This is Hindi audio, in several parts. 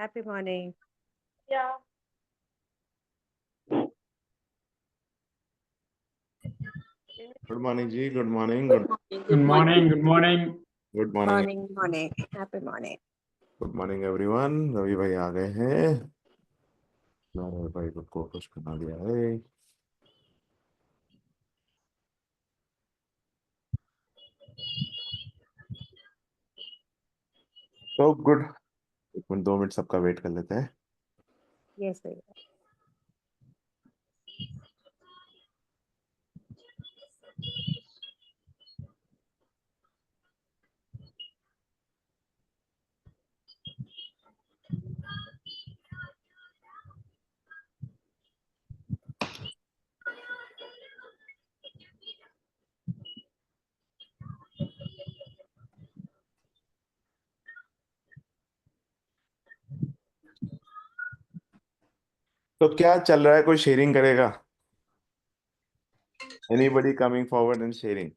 Happy morning. Yeah. Good morning जी, good morning, Good good morning. Good morning. Good morning. Good morning, Morning, morning. Happy morning. Good morning everyone. Ravi भाई आ गए हैं। रवि भाई को खुश बना दिया है। तो गुड, 1 मिनट 2 मिनट सबका वेट कर लेते हैं। Yes, sir. तो क्या चल रहा है, कोई शेयरिंग करेगा? Anybody coming forward and sharing?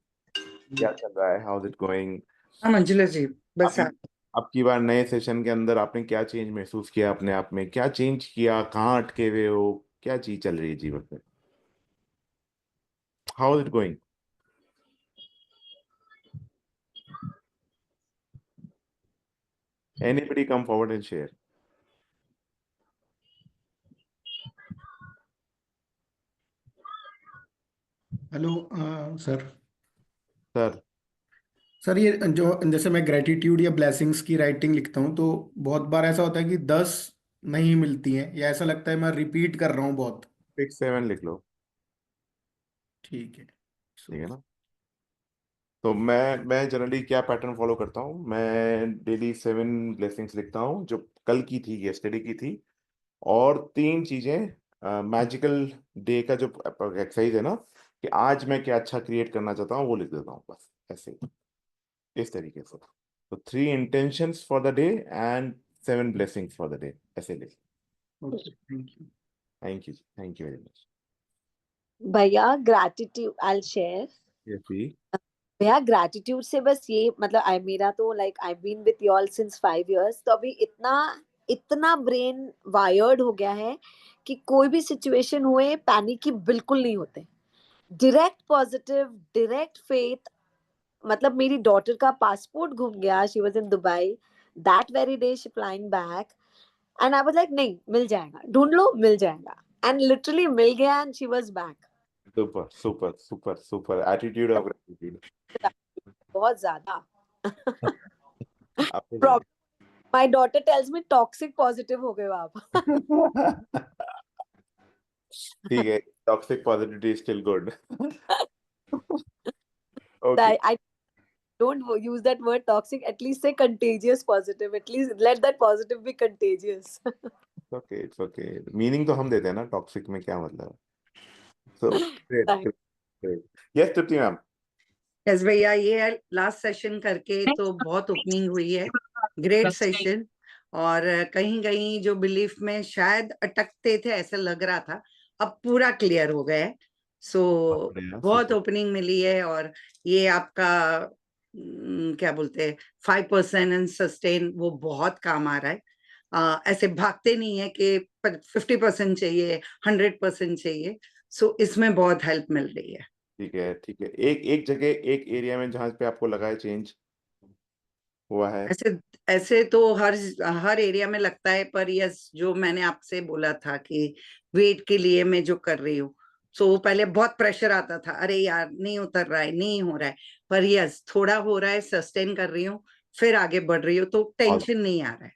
क्या चल रहा है, हाउ इज इट गोइंग? हाँ मंजुला जी, बस अब की बार नए सेशन के अंदर आपने क्या चेंज महसूस किया अपने आप में? क्या चेंज किया? कहाँ अटके हुए हो? क्या चीज चल रही है जीवन में? How is it going? Anybody come forward and share? Hello sir. Sir, sir ये जो जैसे मैं ग्रेटिट्यूड या ब्लेसिंग्स की राइटिंग लिखता हूँ तो बहुत बार ऐसा होता है कि 10 नहीं मिलती हैं या ऐसा लगता है मैं रिपीट कर रहा हूँ बहुत। 6 7 लिख लो, ठीक है। ठीक है ना? तो मैं जनरली क्या पैटर्न फॉलो करता हूँ, मैं डेली 7 ब्लेसिंग्स लिखता हूँ जो कल की थी, येस्टरडे की थी। और 3 चीजें मैजिकल डे का जो एक्सरसाइज है ना, कि आज मैं क्या अच्छा क्रिएट करना चाहता हूँ, वो लिख देता हूँ बस ऐसे ही, इस तरीके से। तो 3 intentions for the day and 7 blessings for the day, ऐसे लिख। Okay, thank you. Thank you very much. भैया gratitude I'll share. यस जी। भैया ग्रैटिट्यूड से बस ये मतलब आई मेरा तो like I been with you all since 5 years, तो अभी इतना इतना ब्रेन वायर्ड हो गया है कि कोई भी सिचुएशन हुए पैनिक ही बिल्कुल नहीं होते। Direct positive, direct faith. मतलब मेरी डॉटर का पासपोर्ट घूम गया, she was in Dubai, that very day she flying back and I was like नहीं मिल जाएगा, ढूंढ लो मिल जाएगा, एंड लिटरली मिल गया and she was back. Super super super super attitude of gratitude. बहुत ज्यादा। आपको problem, my daughter tells me toxic positive हो गए हो आप। ठीक है, toxic positivity is still good. Okay, I don't use that word toxic, at least say contagious positive, at least let that positive be contagious. Okay, it's okay. Meaning तो हम देते हैं ना, टॉक्सिक में क्या मतलब है। So great Thank- great great. Yes Tripti ma'am. Yes भैया, ये लास्ट सेशन करके तो बहुत ओपनिंग हुई है, ग्रेट सेशन। और कहीं कहीं जो बिलीफ में शायद अटकते थे ऐसा लग रहा था, अब पूरा क्लियर हो गया है। सो बहुत ओपनिंग मिली है। और ये आपका क्या बोलते हैं 5% एंड सस्टेन, वो बहुत काम आ रहा है। ऐसे भागते नहीं है कि 50% चाहिए, 100% चाहिए। सो इसमें बहुत हेल्प मिल रही है। ठीक है, ठीक है। एक एक जगह, एक एरिया में जहां पे आपको लगा है चेंज हुआ है? ऐसे ऐसे तो हर एरिया में लगता है, पर यस, जो मैंने आपसे बोला था कि वेट के लिए मैं जो कर रही हूँ, सो पहले बहुत प्रेशर आता था, अरे यार नहीं उतर रहा है, नहीं हो रहा है, पर यस थोड़ा हो रहा है, सस्टेन कर रही हूँ, फिर आगे बढ़ रही हूँ, तो टेंशन नहीं आ रहा है।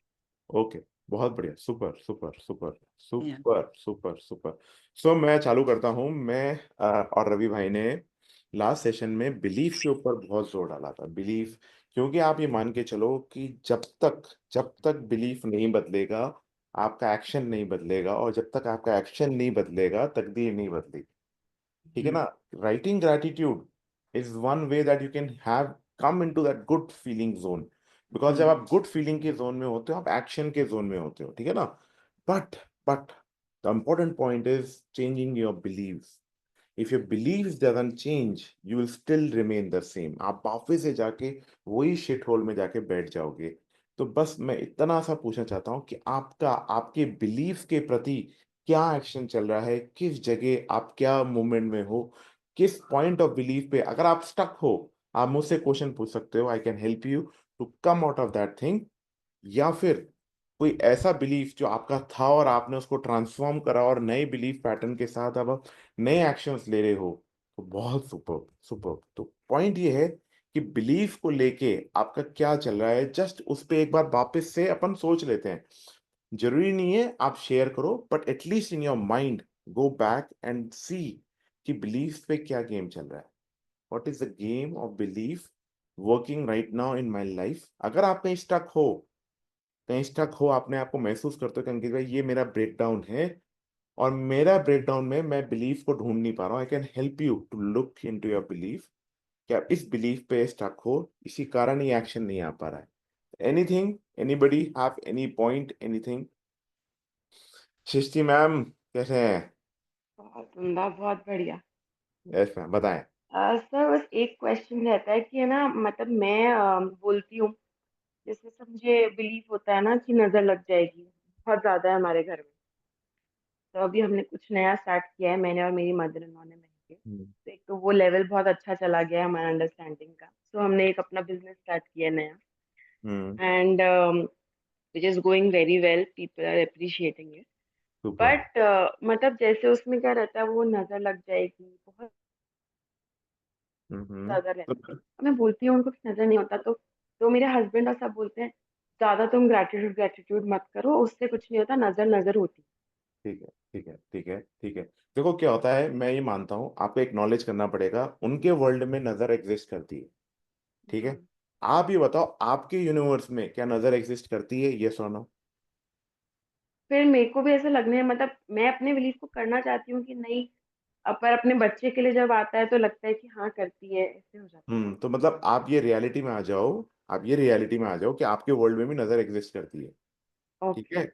ओके, बहुत बढ़िया, super super super Yeah. Super super super. So मैं चालू करता हूँ। मैं और रवि भाई ने लास्ट सेशन में बिलीफ के ऊपर बहुत जोर डाला था। बिलीफ, क्योंकि आप ये मान के चलो कि जब तक बिलीफ नहीं बदलेगा, आपका एक्शन नहीं बदलेगा, और जब तक आपका एक्शन नहीं बदलेगा, तकदीर नहीं बदलेगी। ठीक है ना? Writing gratitude is one way that you can have come into that good feeling zone. Because जब आप गुड फीलिंग के जोन में होते हो, आप एक्शन के जोन में होते हो, ठीक है ना? But but the important point is changing your believes. If your believes doesn't change, you will still remain the same. आप वापस से जाके वही शिट होल में जाके बैठ जाओगे। तो बस मैं इतना सा पूछना चाहता हूँ कि आपका आपके बिलीफ के प्रति क्या एक्शन चल रहा है, किस जगह आप क्या मूवमेंट में हो, किस पॉइंट ऑफ बिलीफ पे अगर आप स्टक हो, आप मुझसे क्वेश्चन पूछ सकते हो, I can help you to come out of that thing. या फिर कोई ऐसा बिलीफ जो आपका था और आपने उसको ट्रांसफॉर्म करा और नए बिलीफ पैटर्न के साथ अब आप नए एक्शंस ले रहे हो, तो बहुत सुपर सुपर। तो पॉइंट ये है कि बिलीफ को लेके आपका क्या चल रहा है, जस्ट उस पे एक बार वापस से अपन सोच लेते हैं। जरूरी नहीं है आप शेयर करो, but at least in your mind go back and see कि बिलीफ पे क्या गेम चल रहा है। What is the game of belief working right now in my life. अगर आप कहीं स्टक हो, आपने आपको महसूस करते हो कि अंकित भाई ये मेरा ब्रेकडाउन है, और मेरा ब्रेकडाउन में मैं बिलीफ को ढूंढ नहीं पा रहा हूँ, I can help you to look into your belief कि आप इस बिलीफ पे स्टक हो, इसी कारण ये एक्शन नहीं आ पा रहा है। Anything, anybody have any point, anything? Srishti ma'am कैसे हैं? बहुत उम्दा, बहुत बढ़िया। यस मैम, बताएं। सर बस एक क्वेश्चन रहता है कि है ना, मतलब मैं बोलती हूँ, जैसे सब मुझे बिलीव होता है ना कि नजर लग जाएगी, बहुत ज्यादा है हमारे घर में। तो अभी हमने कुछ नया स्टार्ट किया है, मैंने और मेरी मदर इन लॉ ने मिलके। तो एक तो वो लेवल बहुत अच्छा चला गया है हमारा अंडरस्टैंडिंग का, तो हमने एक अपना बिजनेस स्टार्ट किया है नया, hmm. And which is going very well, people are appreciating it. Super. But मतलब जैसे उसमें क्या रहता है, वो नजर लग जाएगी, बहुत ज्यादा रहता है। तो मैं बोलती हूँ उनको कि नजर नहीं होता, तो मेरे हस्बैंड और सब बोलते हैं ज्यादा तुम ग्रेटिट्यूड ग्रेटिट्यूड मत करो, उससे कुछ नहीं होता, नजर नजर होती ठीक है, ठीक है, ठीक है, ठीक है। देखो क्या होता है, मैं ये मानता हूँ आपको एक्नॉलेज करना पड़ेगा, उनके वर्ल्ड में नजर एग्जिस्ट करती है। है। ठीक है। आप ये बताओ, आपके यूनिवर्स में क्या नजर एग्जिस्ट करती है, ये सुनो। फिर मेरे को भी ऐसा लगने, मतलब मैं अपने बिलीव को करना चाहती हूँ कि नहीं, पर अपने बच्चे के लिए जब आता है तो लगता है कि हाँ करती है, ऐसे हो जाता तो मतलब आप ये रियलिटी में आ जाओ, आप ये रियलिटी में आ जाओ कि आपके वर्ल्ड में भी नजर एग्जिस्ट करती है। है। ठीक ओके। है।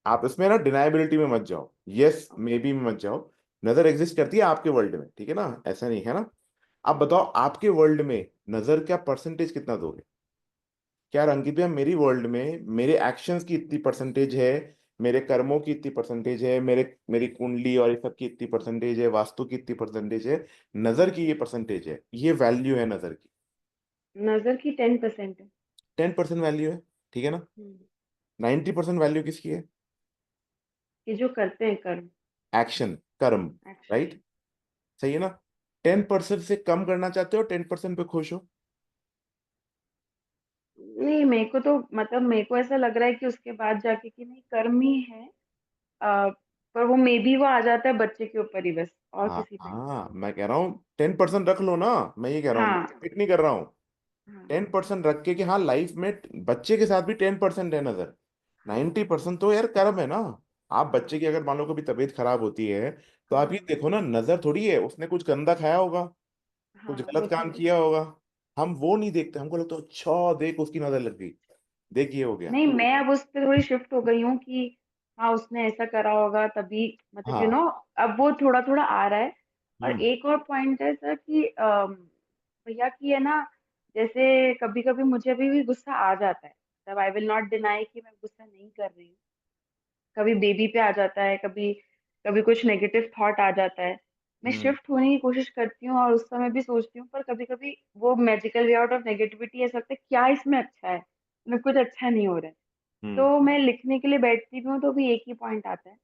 आप इसमें ना डिनाइबिलिटी में मत जाओ, यस मे बी में मत जाओ। नजर एग्जिस्ट करती है आपके वर्ल्ड में, ठीक है ना, ऐसा नहीं है ना। आप बताओ आपके वर्ल्ड में नजर क्या परसेंटेज कितना दोगे? क्या अंकित भैया, मेरी वर्ल्ड में मेरे एक्शंस की इतनी परसेंटेज है, मेरे कर्मों की इतनी परसेंटेज है, मेरी कुंडली और ये सब की इतनी परसेंटेज है, वास्तु की इतनी परसेंटेज है, नजर की ये परसेंटेज है, ये वैल्यू है नजर की। नजर की 10% है। 10% वैल्यू है, ठीक है ना। हम्म, 90% वैल्यू किसकी है? कि जो करते हैं कर्म, एक्शन, कर्म। एक्शन। राइट। सही है ना। 10% से कम करना चाहते हो, 10% पे खुश हो? नहीं, मेरे को तो मतलब मेरे को ऐसा लग रहा है कि उसके बाद जाके कि नहीं, कर्म ही है। अ, पर वो मे बी वो आ जाता है बच्चे के ऊपर ही बस, और हाँ किसी पे नहीं। हाँ, मैं कह रहा हूँ 10% रख लो ना। मैं ये कह रहा हूँ, हाँ, फिट नहीं कर रहा हूँ। हाँ, 10% रख के कि हाँ लाइफ में बच्चे के साथ भी 10% है नजर। हाँ, 90% तो यार कर्म है ना। आप हाँ, बच्चे की अगर मान लो कभी तबीयत खराब होती है, तो आप ये हाँ, देखो ना, नजर थोड़ी है, उसने कुछ गंदा खाया होगा, कुछ हाँ, वो गलत तो काम है। किया होगा। हम वो नहीं देखते, हमको लगता है अच्छा देख उसकी नजर लग गई, देख ये हो गया। नहीं, मैं अब उस पर थोड़ी शिफ्ट हो गई हूँ कि हाँ उसने ऐसा करा होगा तभी, मतलब हाँ। अब वो थोड़ा थोड़ा आ रहा है। और हम्म। एक और पॉइंट है सर कि भैया की है ना, जैसे कभी कभी मुझे अभी भी गुस्सा आ जाता है, तब आई विल नॉट डिनाई कि मैं गुस्सा नहीं कर रही हूँ। कभी बेबी पे आ जाता है, कभी कभी कुछ नेगेटिव थॉट आ जाता है। मैं हम्म। शिफ्ट होने की कोशिश करती हूँ और उस समय भी सोचती हूँ, पर कभी कभी वो magical way out of negativity ऐसा लगता है क्या इसमें अच्छा है, इसमें कुछ अच्छा नहीं हो रहा है। हम्म। तो मैं लिखने के लिए बैठती भी हूँ तो भी एक ही पॉइंट आता है।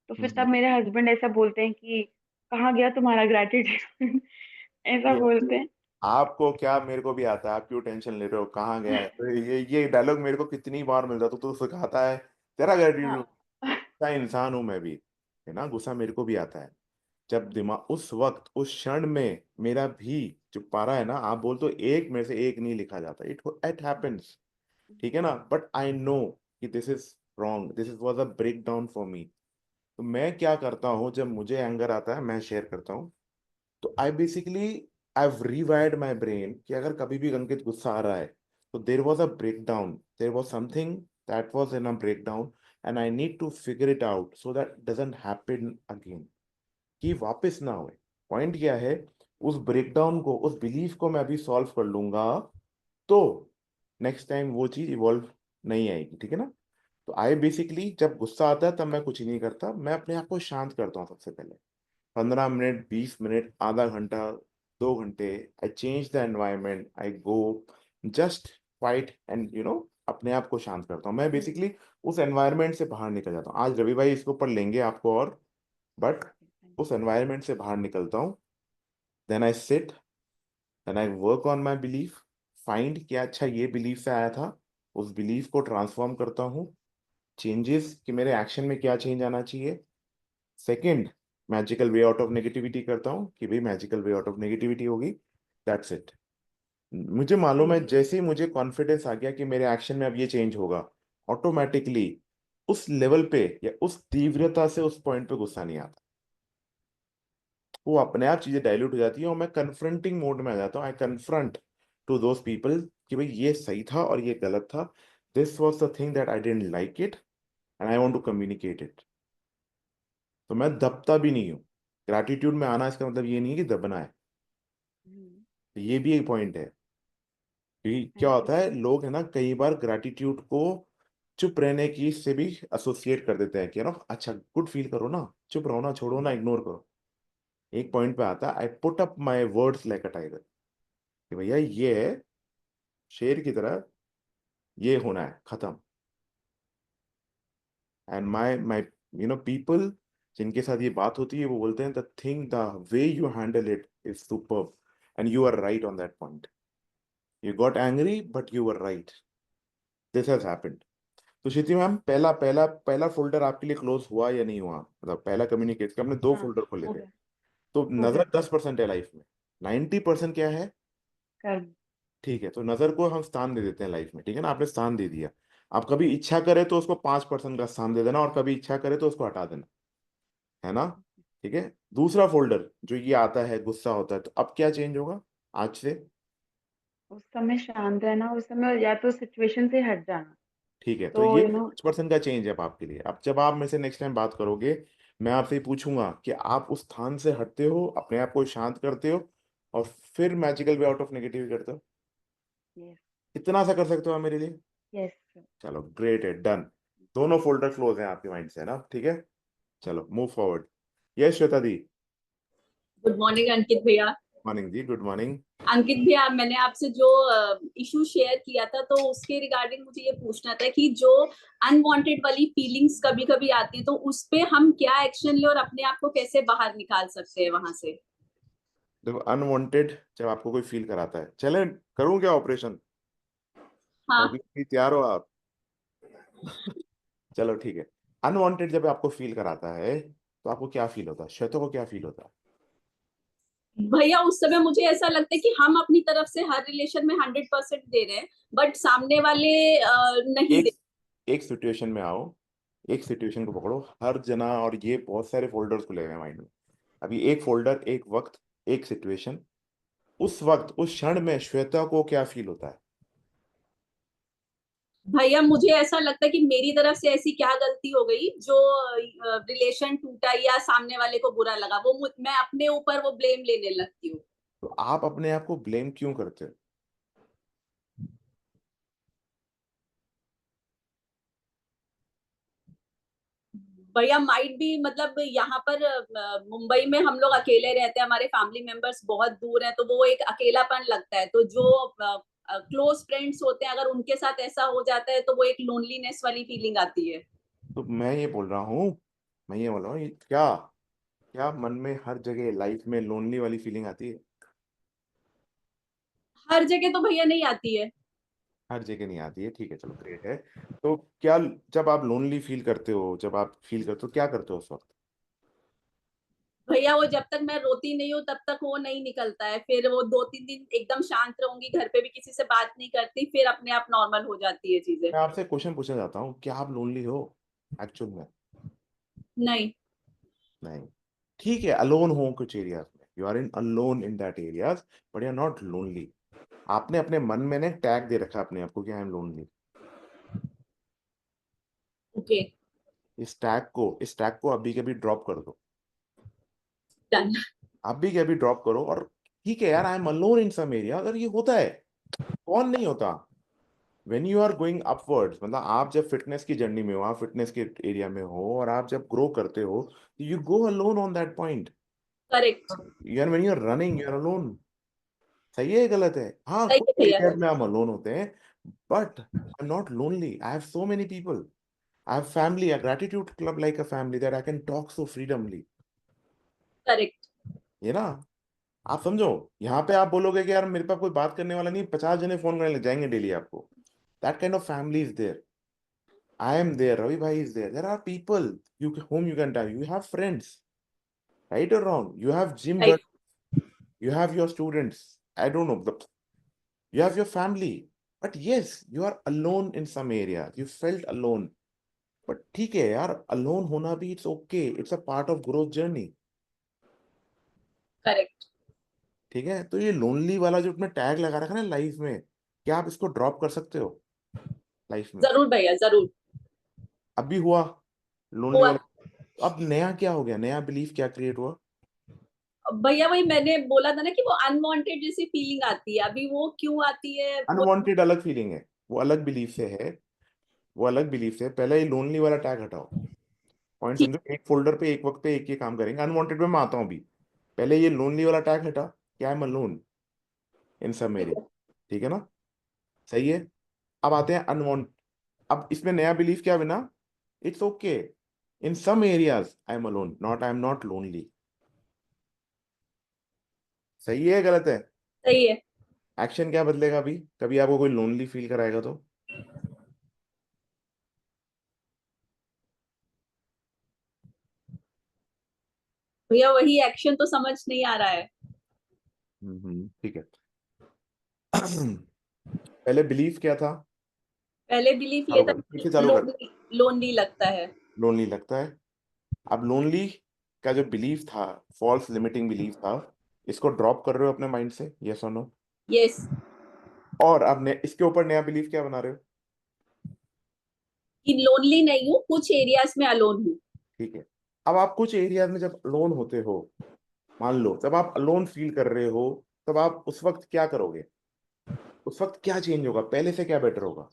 तो फिर हम्म। तब मेरे हस्बैंड ऐसा बोलते हैं कि कहाँ गया तुम्हारा ग्रेटिट्यूड, ऐसा ये बोलते हैं। आपको क्या, मेरे को भी आता है, आप क्यों टेंशन ले रहे हो, कहाँ गया है, तो ये डायलॉग मेरे को कितनी बार मिल जाता, तो सिखाता है तेरा हाँ, ग्रेटिट्यूड। का इंसान हूं मैं भी, है ना, गुस्सा मेरे को भी आता है। जब दिमाग उस वक्त उस क्षण में मेरा भी जो पारा है ना, आप बोल तो एक में से एक नहीं लिखा जाता, इट हैपेंस। ठीक है ना, बट आई नो कि this is wrong, this is was a breakdown for me. तो मैं क्या करता हूँ, जब मुझे एंगर आता है मैं शेयर करता हूँ, तो I basically I have rewired my brain कि अगर कभी भी अंकित गुस्सा आ रहा है, तो there was a breakdown, there was something that was in a breakdown, and I need to figure it out so that doesn't happen again, कि वापस ना होए। पॉइंट क्या है, उस ब्रेकडाउन को, उस बिलीफ को मैं अभी सॉल्व कर लूंगा, तो नेक्स्ट टाइम वो चीज इवॉल्व नहीं आएगी, ठीक है ना। तो आई बेसिकली जब गुस्सा आता है तब मैं कुछ नहीं करता, मैं अपने आप को शांत करता हूँ सबसे पहले। 15 मिनट, 20 मिनट, आधा घंटा, 2 घंटे, I change the environment, I go just quiet and अपने आप को शांत करता हूँ। मैं बेसिकली उस एनवायरनमेंट से बाहर निकल जाता हूँ। आज रवि भाई इसके ऊपर लेंगे आपको, और बट उस एनवायरनमेंट से बाहर निकलता हूँ। Then I sit, then I work on my belief, find क्या अच्छा ये बिलीफ से आया था, उस बिलीफ को ट्रांसफॉर्म करता हूँ। चेंजेस कि मेरे एक्शन में क्या चेंज आना चाहिए। Second, magical way out of negativity करता हूँ कि भाई magical way out of negativity होगी, दैट्स इट। मुझे मालूम है जैसे ही मुझे कॉन्फिडेंस आ गया कि मेरे एक्शन में अब ये चेंज होगा, ऑटोमेटिकली उस लेवल पे या उस तीव्रता से उस पॉइंट पे गुस्सा नहीं आता। वो अपने आप चीजें डाइल्यूट हो जाती है और मैं कन्फ्रंटिंग मोड में आ जाता हूँ। I confront to those people कि भाई ये सही था और ये गलत था, this was the thing that I didn't like it and I want to communicate it. तो मैं दबता भी नहीं हूँ। ग्रैटिट्यूड में आना इसका मतलब ये नहीं है कि दबना है। तो ये भी एक पॉइंट है। क्योंकि क्या होता है, लोग है ना कई बार ग्रैटिट्यूड को चुप रहने की से भी एसोसिएट कर देते हैं कि अच्छा गुड फील करो ना, चुप रहो ना, छोड़ो ना, इग्नोर करो। एक पॉइंट पे आता है, I put up my words like a tiger, कि भैया ये है, शेर की तरह ये होना है, खत्म। एंड माई माई पीपल जिनके साथ ये बात होती है वो बोलते हैं the thing, the way you handle it is superb and you are right on that point. You got angry but you are right, this has happened. तो श्रुति मैम, पहला पहला पहला फोल्डर आपके लिए क्लोज हुआ या नहीं हुआ, मतलब पहला कम्युनिकेट हमने 2 हाँ, फोल्डर खोले हो थे। गया, तो हो नजर गया। 10% है लाइफ में, 90% क्या है। कर्म। ठीक है, तो नजर को हम स्थान दे देते हैं लाइफ में, ठीक है ना, आपने स्थान दे दिया। आप कभी इच्छा करे तो उसको 5% का स्थान दे देना, और कभी इच्छा करे तो उसको हटा देना, है ना। ठीक है, दूसरा फोल्डर जो ये आता है, गुस्सा होता है, तो अब क्या चेंज होगा आज से। उस समय शांत रहना, उस समय या तो सिचुएशन से हट जाना। ठीक है, तो तो ये 5% का चेंज है अब आपके लिए। अब जब आप मेरे से नेक्स्ट टाइम बात करोगे, मैं आपसे पूछूंगा कि आप उस स्थान से हटते हो, अपने आप को शांत करते हो, और फिर magical way out of negative करते हो। यस, इतना सा कर सकते हो आप मेरे लिए। यस। चलो ग्रेट है, डन। दोनों फोल्डर क्लोज हैं आपके माइंड से ना, ठीक है। चलो मूव फॉरवर्ड। यस श्वेता दी। गुड मॉर्निंग अंकित भैया। मॉर्निंग जी, गुड मॉर्निंग। अंकित भैया, मैंने आपसे जो इशू शेयर किया था, तो उसके रिगार्डिंग मुझे ये पूछना था कि जो अनवांटेड वाली फीलिंग्स कभी कभी आती है, तो उस पे हम क्या एक्शन ले और अपने आप को कैसे बाहर निकाल सकते हैं वहां से। देखो, अनवांटेड जब आपको कोई फील कराता है, चले करूं क्या ऑपरेशन, हाँ। अभी तैयार हो आप। चलो ठीक है। अनवांटेड जब आपको फील कराता है तो आपको क्या फील होता है, श्वेता को क्या फील होता है। भैया, उस समय मुझे ऐसा लगता है कि हम अपनी तरफ से हर रिलेशन में 100% दे रहे हैं, बट सामने वाले नहीं दे। एक एक सिचुएशन में आओ, एक सिचुएशन को पकड़ो, हर जना, और ये बहुत सारे फोल्डर्स खुले हुए हैं माइंड में। अभी एक फोल्डर, एक वक्त, एक सिचुएशन, उस वक्त उस क्षण में श्वेता को क्या फील होता है। भैया, मुझे ऐसा लगता है कि मेरी तरफ से ऐसी क्या गलती हो गई जो रिलेशन टूटा या सामने वाले को बुरा लगा, वो मैं अपने ऊपर वो ब्लेम लेने लगती हूँ। तो आप अपने आप को ब्लेम क्यों करते हो। भैया, माइट भी, मतलब यहाँ पर मुंबई में हम लोग अकेले रहते हैं, हमारे फैमिली मेंबर्स बहुत दूर हैं, तो वो एक अकेलापन लगता है। तो जो क्लोज फ्रेंड्स होते हैं, अगर उनके साथ ऐसा हो जाता है तो वो एक लोनलीनेस वाली फीलिंग आती है। तो मैं ये बोल रहा हूँ, मैं ये बोल रहा हूँ, ये क्या क्या मन में हर जगह लाइफ में लोनली वाली फीलिंग आती है। हर जगह तो भैया नहीं आती है। हर जगह नहीं आती है, ठीक है, चलो ग्रेट है। तो क्या, जब आप लोनली फील करते हो, जब आप फील करते हो, क्या करते हो उस वक्त। भैया, वो जब तक मैं रोती नहीं हूँ तब तक वो नहीं निकलता है, फिर वो 2-3 दिन एकदम शांत रहूंगी, घर पे भी किसी से बात नहीं करती, फिर अपने आप नॉर्मल हो जाती है चीजें। मैं आपसे क्वेश्चन पूछना चाहता हूँ, क्या आप लोनली हो एक्चुअल में। नहीं। नहीं, ठीक है, अलोन हो कुछ एरियाज में, you are in alone in that areas, but you are not lonely. आपने अपने मन में ने टैग दे रखा है अपने आप को कि आई एम लोनली। ओके। इस टैग को अभी के भी ड्रॉप कर दो। डन। अभी के अभी ड्रॉप करो, और ठीक है यार, I am alone in some area, अगर ये होता है, कौन नहीं होता। When you are going upwards, मतलब आप जब फिटनेस की जर्नी में हो, आप फिटनेस के एरिया में हो और आप जब ग्रो करते हो, you go alone on that point. Correct. You are when you are running you are alone. सही है गलत है? हाँ, सही कुछ है भैया। एरियाज में हम अलोन होते हैं, but I am not lonely. I have so many people. I have family, a gratitude club like a family that I can talk so freedomly. Correct. ये ना, आप समझो, यहाँ पे आप बोलोगे कि यार मेरे पास कोई बात करने वाला नहीं, 50 जने फोन करने लग जाएंगे डेली आपको। That kind of family is there. I am there. Ravi bhai is there. There are people whom you can tell. You have friends, right or wrong. You have gym right. buddies. You have your students. I don't know. You have your family. But yes, you are alone in some areas. You felt alone. But ठीक है यार, alone होना भी it's okay. It's a part of growth journey. Correct. ठीक है, तो ये लोनली वाला जो तुमने टैग लगा रखा है ना लाइफ में, क्या आप इसको ड्रॉप कर सकते हो लाइफ में? जरूर भैया, जरूर। अब भी हुआ लोनली हुआ। वाला। अब नया क्या हो गया, नया बिलीफ क्या क्रिएट हुआ? भैया वही मैंने बोला था ना कि वो अनवांटेड जैसी फीलिंग आती है, अभी वो क्यों आती है वो। अनवांटेड अलग फीलिंग है, वो अलग बिलीफ से है, वो अलग बिलीफ से। पहले ये लोनली वाला टैग हटाओ। पॉइंट ठीक। समझो, एक फोल्डर पे एक वक्त पे एक ही काम करेंगे। अनवांटेड पे मैं आता हूँ अभी। पहले ये लोनली वाला टैग हटा, क्या है, अलोन इन सम एरिया। ठीक है ना? सही है। अब आते हैं अनवांट। अब इसमें नया बिलीफ क्या बिना, it's okay in some areas I am alone, not I am not lonely. सही है गलत है? सही है। एक्शन क्या बदलेगा अभी, कभी आपको कोई लोनली फील कराएगा तो? भैया वही एक्शन तो समझ नहीं आ रहा है। ठीक है। पहले बिलीफ क्या था? पहले बिलीफ ये चालू था कर, फिर से चालू कर। लोनली, लोनली लगता है। लोनली लगता है। अब लोनली का जो बिलीफ था, फॉल्स लिमिटिंग बिलीफ था, इसको ड्रॉप कर रहे हो अपने माइंड से, यस और नो? यस। और अब इसके ऊपर नया बिलीफ क्या बना रहे हो? कि लोनली नहीं हूँ, कुछ एरियाज में अलोन हूँ। ठीक है। अब आप कुछ एरियाज में जब अलोन होते हो, मान लो जब आप अलोन फील कर रहे हो, तब आप उस वक्त क्या करोगे? उस वक्त क्या चेंज होगा, पहले से क्या बेटर होगा?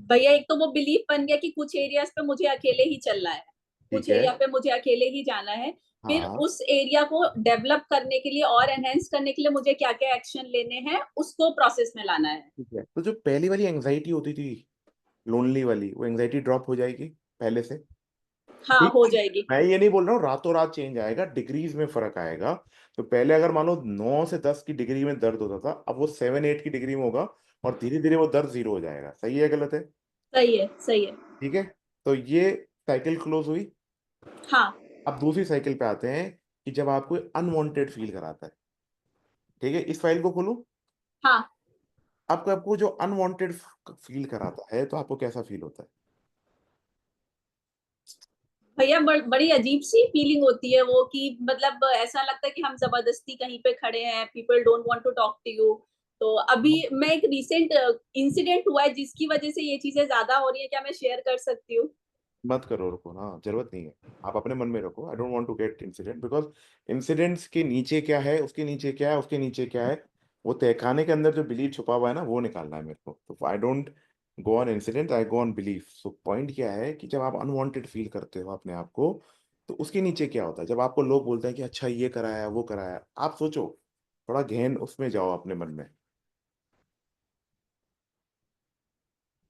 भैया एक तो वो बिलीफ बन गया कि कुछ एरियाज पे मुझे अकेले ही चलना है, कुछ ठीक है। एरिया पे मुझे अकेले ही जाना है। फिर हाँ, उस एरिया को डेवलप करने के लिए और एनहेंस करने के लिए मुझे क्या क्या एक्शन लेने हैं, उसको प्रोसेस में लाना है। ठीक है। तो जो पहली वाली एंजाइटी होती थी, लोनली वाली, वो एंजाइटी ड्रॉप हो जाएगी पहले से। हाँ, ठीक हो है? जाएगी। मैं ये नहीं बोल रहा हूँ रातों रात चेंज आएगा, डिग्रीज में फर्क आएगा। तो पहले अगर मान लो 9 से 10 की डिग्री में दर्द होता था, अब वो 7-8 की डिग्री में होगा, और धीरे धीरे वो दर्द जीरो हो जाएगा। सही है गलत है? सही है, सही है। ठीक है। तो ये साइकिल क्लोज हुई। हाँ। अब दूसरी साइकिल पे आते हैं कि जब आपको अनवांटेड फील कराता है। ठीक है, इस फाइल को खोलो। हाँ आपको जो अनवांटेड फील कराता है, तो आपको कैसा फील होता है? भैया, बड़ी अजीब सी फीलिंग होती है वो, कि मतलब ऐसा लगता है कि हम जबरदस्ती कहीं पे खड़े हैं, people don't want to talk to you. तो अभी मैं एक रिसेंट इंसिडेंट हुआ है जिसकी वजह से ये चीजें ज्यादा हो रही है, क्या मैं शेयर कर सकती हूँ? मत करो, रुको ना, जरूरत नहीं है। आप अपने मन में रखो। I don't want to get incident, because incidents के नीचे क्या है, उसके नीचे क्या है, उसके नीचे क्या है, वो तहखाने के अंदर जो बिलीफ छुपा हुआ है ना, वो निकालना है मेरे को। तो I don't go on incident, I go on belief. So point क्या है कि जब आप अनवांटेड फील करते हो अपने आप को, तो उसके नीचे क्या होता है? जब आपको लोग बोलते हैं कि अच्छा ये कराया वो कराया, आप सोचो, थोड़ा गहन उसमें जाओ अपने मन में।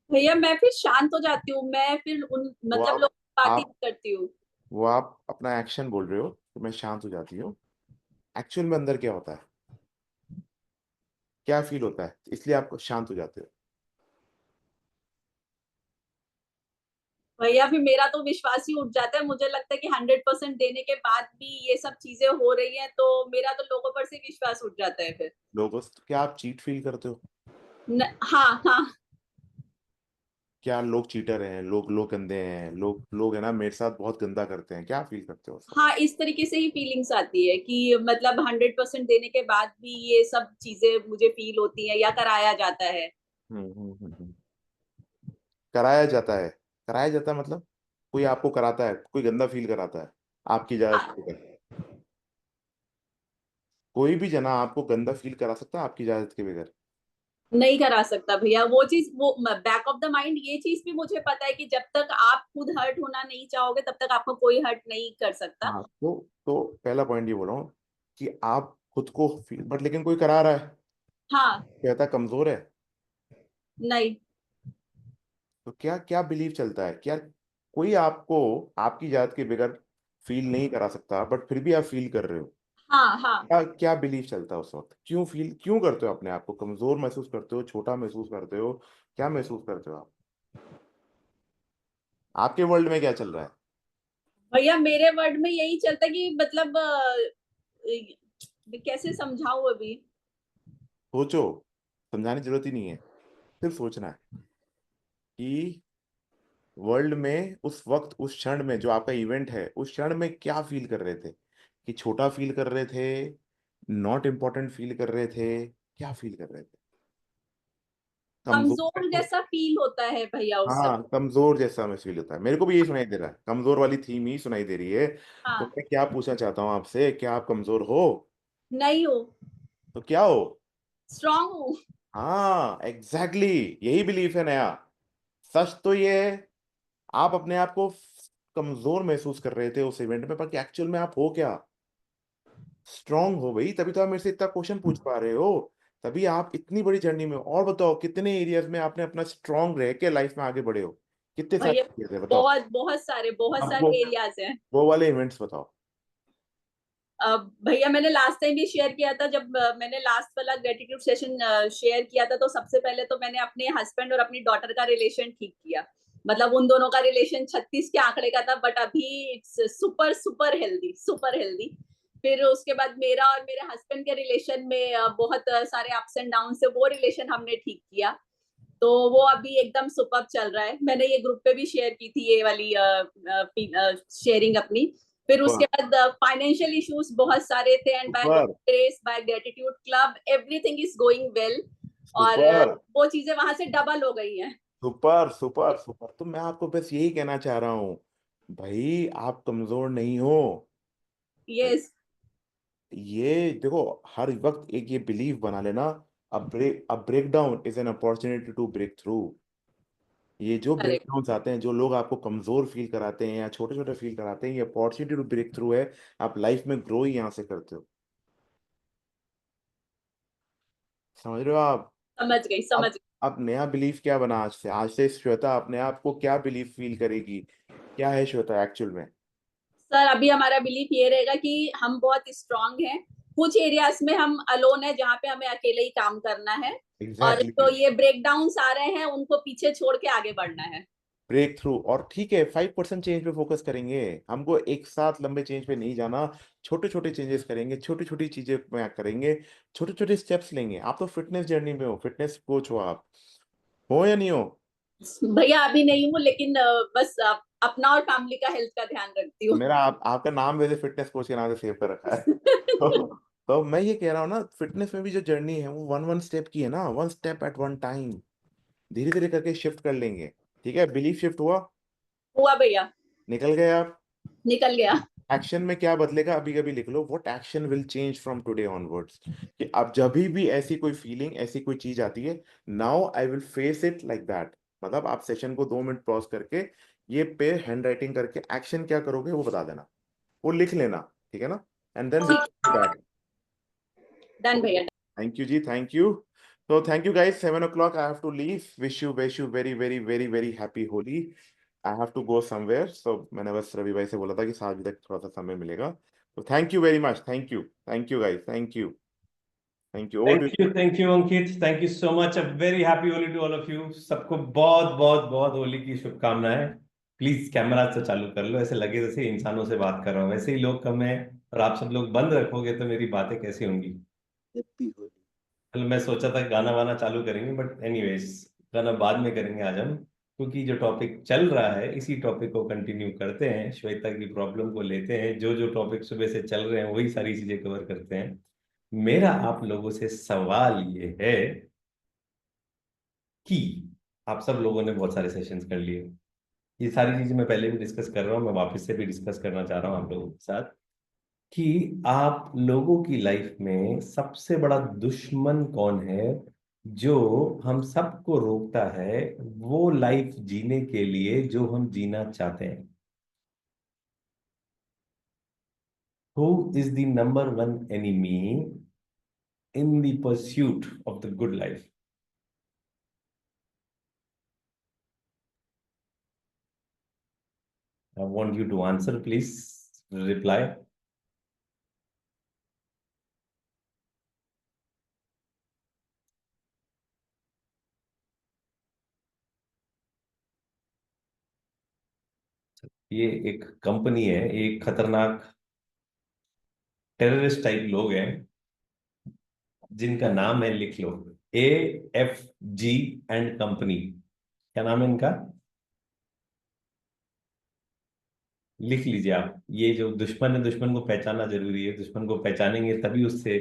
भैया मैं फिर शांत हो जाती हूँ, मैं फिर उन वो मतलब लोग बात ही आप नहीं करती हूँ। वो आप अपना एक्शन बोल रहे हो तो मैं शांत हो जाती हूँ। एक्चुअल में अंदर क्या होता है, क्या फील होता है, इसलिए आप शांत हो जाते हो? भैया फिर मेरा तो विश्वास ही उठ जाता है, मुझे लगता है कि 100% देने के बाद भी ये सब चीजें हो रही हैं, तो मेरा तो लोगों पर से विश्वास उठ जाता है फिर। लोगों से क्या आप चीट फील करते हो? हाँ हाँ। क्या लोग चीटर हैं, लोग गंदे हैं, लोग है ना मेरे साथ बहुत गंदा करते हैं, क्या फील करते हो उस वक्त? हाँ, इस तरीके से ही फीलिंग्स आती है कि मतलब 100% देने के बाद भी ये सब चीजें मुझे फील होती है या कराया जाता है। हम्म। कराया जाता है, कराया जाता है मतलब कोई आपको कराता है, कोई गंदा फील कराता है आपकी इजाजत के हाँ, बगैर? कोई भी जना आपको गंदा फील करा सकता है आपकी इजाजत के बगैर? नहीं करा सकता भैया वो चीज, वो बैक ऑफ द माइंड ये चीज भी मुझे पता है कि जब तक आप खुद हर्ट होना नहीं चाहोगे तब तक आपको कोई हर्ट नहीं कर सकता। हाँ, तो पहला पॉइंट ये बोल रहा हूँ कि आप खुद को फील, बट लेकिन कोई करा रहा है, हाँ। कहता कमजोर है, नहीं। तो क्या क्या बिलीव चलता है, क्या कोई आपको आपकी जात के बगैर फील नहीं करा सकता, बट फिर भी आप फील कर रहे हो? हाँ हाँ। क्या क्या बिलीव चलता है उस वक्त? क्यों फील, क्यों करते हो अपने आप को कमजोर महसूस करते हो, छोटा महसूस करते हो, क्या महसूस करते हो आप? आपके वर्ल्ड में क्या चल रहा है? भैया मेरे वर्ड में यही चलता है कि मतलब कैसे समझाऊं अभी। सोचो, समझाने की जरूरत ही नहीं है, सिर्फ सोचना है कि वर्ल्ड में उस वक्त, उस क्षण में जो आपका इवेंट है, उस क्षण में क्या फील कर रहे थे? कि छोटा फील कर रहे थे, नॉट इम्पोर्टेंट फील कर रहे थे, क्या फील कर रहे थे? कमजोर कमजोर महसूस, जैसा फील होता है भैया उस हाँ, समय। कमजोर जैसा मैं फील होता है, मेरे को भी यही सुनाई दे रहा है, कमजोर वाली थीम ही सुनाई दे रही है। तो हाँ। मैं क्या पूछना चाहता हूँ आपसे, क्या आप कमजोर हो? नहीं हो। तो क्या हो? स्ट्रांग हूँ। हाँ, एग्जैक्टली, यही बिलीफ है नया। सच तो ये है, आप अपने आप को कमजोर महसूस कर रहे थे उस इवेंट में, पर एक्चुअल में आप हो क्या? स्ट्रांग हो भाई, तभी तो आप मेरे से इतना क्वेश्चन पूछ पा रहे हो, तभी आप इतनी बड़ी जर्नी में हो। और बताओ, कितने एरियाज में आपने अपना स्ट्रांग रह के लाइफ में आगे बढ़े हो? कितने सारे भैया एरियाज है बताओ? बहुत बहुत अब सारे एरियाज हैं। वो वाले इवेंट्स बताओ। भैया मैंने लास्ट टाइम भी शेयर किया था, जब मैंने लास्ट वाला ग्रेटिट्यूड सेशन शेयर किया था, तो सबसे पहले तो मैंने अपने हस्बैंड और अपनी डॉटर का रिलेशन ठीक किया। मतलब उन दोनों का रिलेशन 36 के आंकड़े का था, बट अभी it's super super healthy, super healthy. फिर उसके बाद मेरा और मेरे हस्बैंड के रिलेशन में बहुत सारे अप्स एंड डाउन से वो रिलेशन हमने ठीक किया। तो वो अभी एकदम सुपर चल रहा है। मैंने ये ग्रुप पे भी शेयर की थी ये वाली शेयरिंग अपनी। फिर उसके सुपर, बाद फाइनेंशियल इश्यूज बहुत सारे थे, and by super, grace, by gratitude club, everything is going well. और सुपर, वो चीजें वहां से डबल हो गई हैं। Super, super, super. तो मैं आपको बस यही कहना चाह रहा हूँ, भाई आप कमजोर नहीं हो। यस। ये देखो, हर वक्त एक ये बिलीव बना लेना, a breakdown is an opportunity to breakthrough. ये जो ब्रेक करेक्ट। डाउन आते हैं, जो लोग आपको कमजोर फील कराते हैं या छोटे छोटे फील कराते हैं, ये अपॉर्चुनिटी टू ब्रेक थ्रू है। आप लाइफ में ग्रो ही यहाँ से करते हो, समझ रहे हो आप? समझ गई, समझ अब गई। अब नया बिलीफ क्या बना आज से? आज से श्वेता अपने आप को क्या बिलीफ फील करेगी? क्या है श्वेता एक्चुअल में? सर अभी हमारा बिलीफ ये रहेगा कि हम बहुत स्ट्रांग हैं। कुछ एरियाज में हम अलोन है, जहाँ पे हमें अकेले ही काम करना है। और एग्जैक्टली, जो ये ब्रेकडाउन्स आ रहे हैं उनको पीछे छोड़ के आगे बढ़ना है। Breakthrough. और ठीक है, 5% चेंज पे फोकस करेंगे, हमको एक साथ लंबे चेंज पे नहीं जाना। छोटे छोटे चेंजेस करेंगे, छोटी छोटी चीजें में करेंगे, छोटे छोटे स्टेप्स लेंगे। आप तो फिटनेस जर्नी में हो, फिटनेस कोच हो, आप हो या नहीं हो? भैया अभी नहीं हूँ, लेकिन बस अपना और फैमिली का हेल्थ का ध्यान रखती हूँ। मेरा आपका नाम वैसे फिटनेस कोच के नाम से सेव कर रखा है। तो मैं ये कह रहा हूँ ना, फिटनेस में भी जो जर्नी है वो वन वन स्टेप की है ना, one step at one time, धीरे धीरे करके शिफ्ट कर लेंगे। ठीक है, बिलीफ शिफ्ट हुआ, हुआ भैया। निकल गए आप। निकल गया। एक्शन में क्या बदलेगा, अभी कभी लिख लो, what action will change from today onwards. कि अब जब भी ऐसी कोई फीलिंग, ऐसी कोई चीज आती है, now I will face it like that. मतलब आप सेशन को 2 मिनट पॉज करके ये पे हैंड राइटिंग करके एक्शन क्या करोगे वो बता देना, वो लिख लेना, ठीक है ना? एंड देन ठीक। बैक। डन भैया। थैंक यू जी, थैंक यू। तो thank you guys, 7 o'clock I have to leave. Wish you very very very very happy Holi. I have to go somewhere, so मैंने बस रवि भाई से बोला था कि 7 बजे तक थोड़ा सा समय मिलेगा। तो thank you very much, thank you guys, thank you, over to. Thank you Ankit, thank you so much. A very happy Holi to all of you. सबको बहुत बहुत बहुत होली की शुभकामनाएं। प्लीज कैमरा से चालू कर लो, ऐसे लगे जैसे इंसानों से बात कर रहा हूँ, वैसे ही लोग कम है। और आप सब लोग बंद रखोगे तो मेरी बातें कैसी होंगी? कल मैं सोचा था गाना वाना चालू करेंगे, बट एनीवेज गाना बाद में करेंगे आज हम, क्योंकि जो टॉपिक चल रहा है इसी टॉपिक को कंटिन्यू करते हैं। श्वेता की प्रॉब्लम को लेते हैं, जो जो टॉपिक सुबह से चल रहे हैं वही सारी चीजें कवर करते हैं। मेरा आप लोगों से सवाल ये है कि आप सब लोगों ने बहुत सारे सेशंस कर लिए, ये सारी चीजें मैं पहले भी डिस्कस कर रहा हूँ, मैं वापस से भी डिस्कस करना चाह रहा हूँ आप लोगों के साथ, कि आप लोगों की लाइफ में सबसे बड़ा दुश्मन कौन है जो हम सबको रोकता है वो लाइफ जीने के लिए जो हम जीना चाहते हैं? Who is the number one enemy in the pursuit of the good life? I want you to answer, please reply. ये एक कंपनी है, एक खतरनाक टेररिस्ट टाइप लोग हैं जिनका नाम है, लिख लो, AFG&कंपनी। क्या नाम है इनका? लिख लीजिए आप। ये जो दुश्मन है, दुश्मन को पहचानना जरूरी है, दुश्मन को पहचानेंगे तभी उससे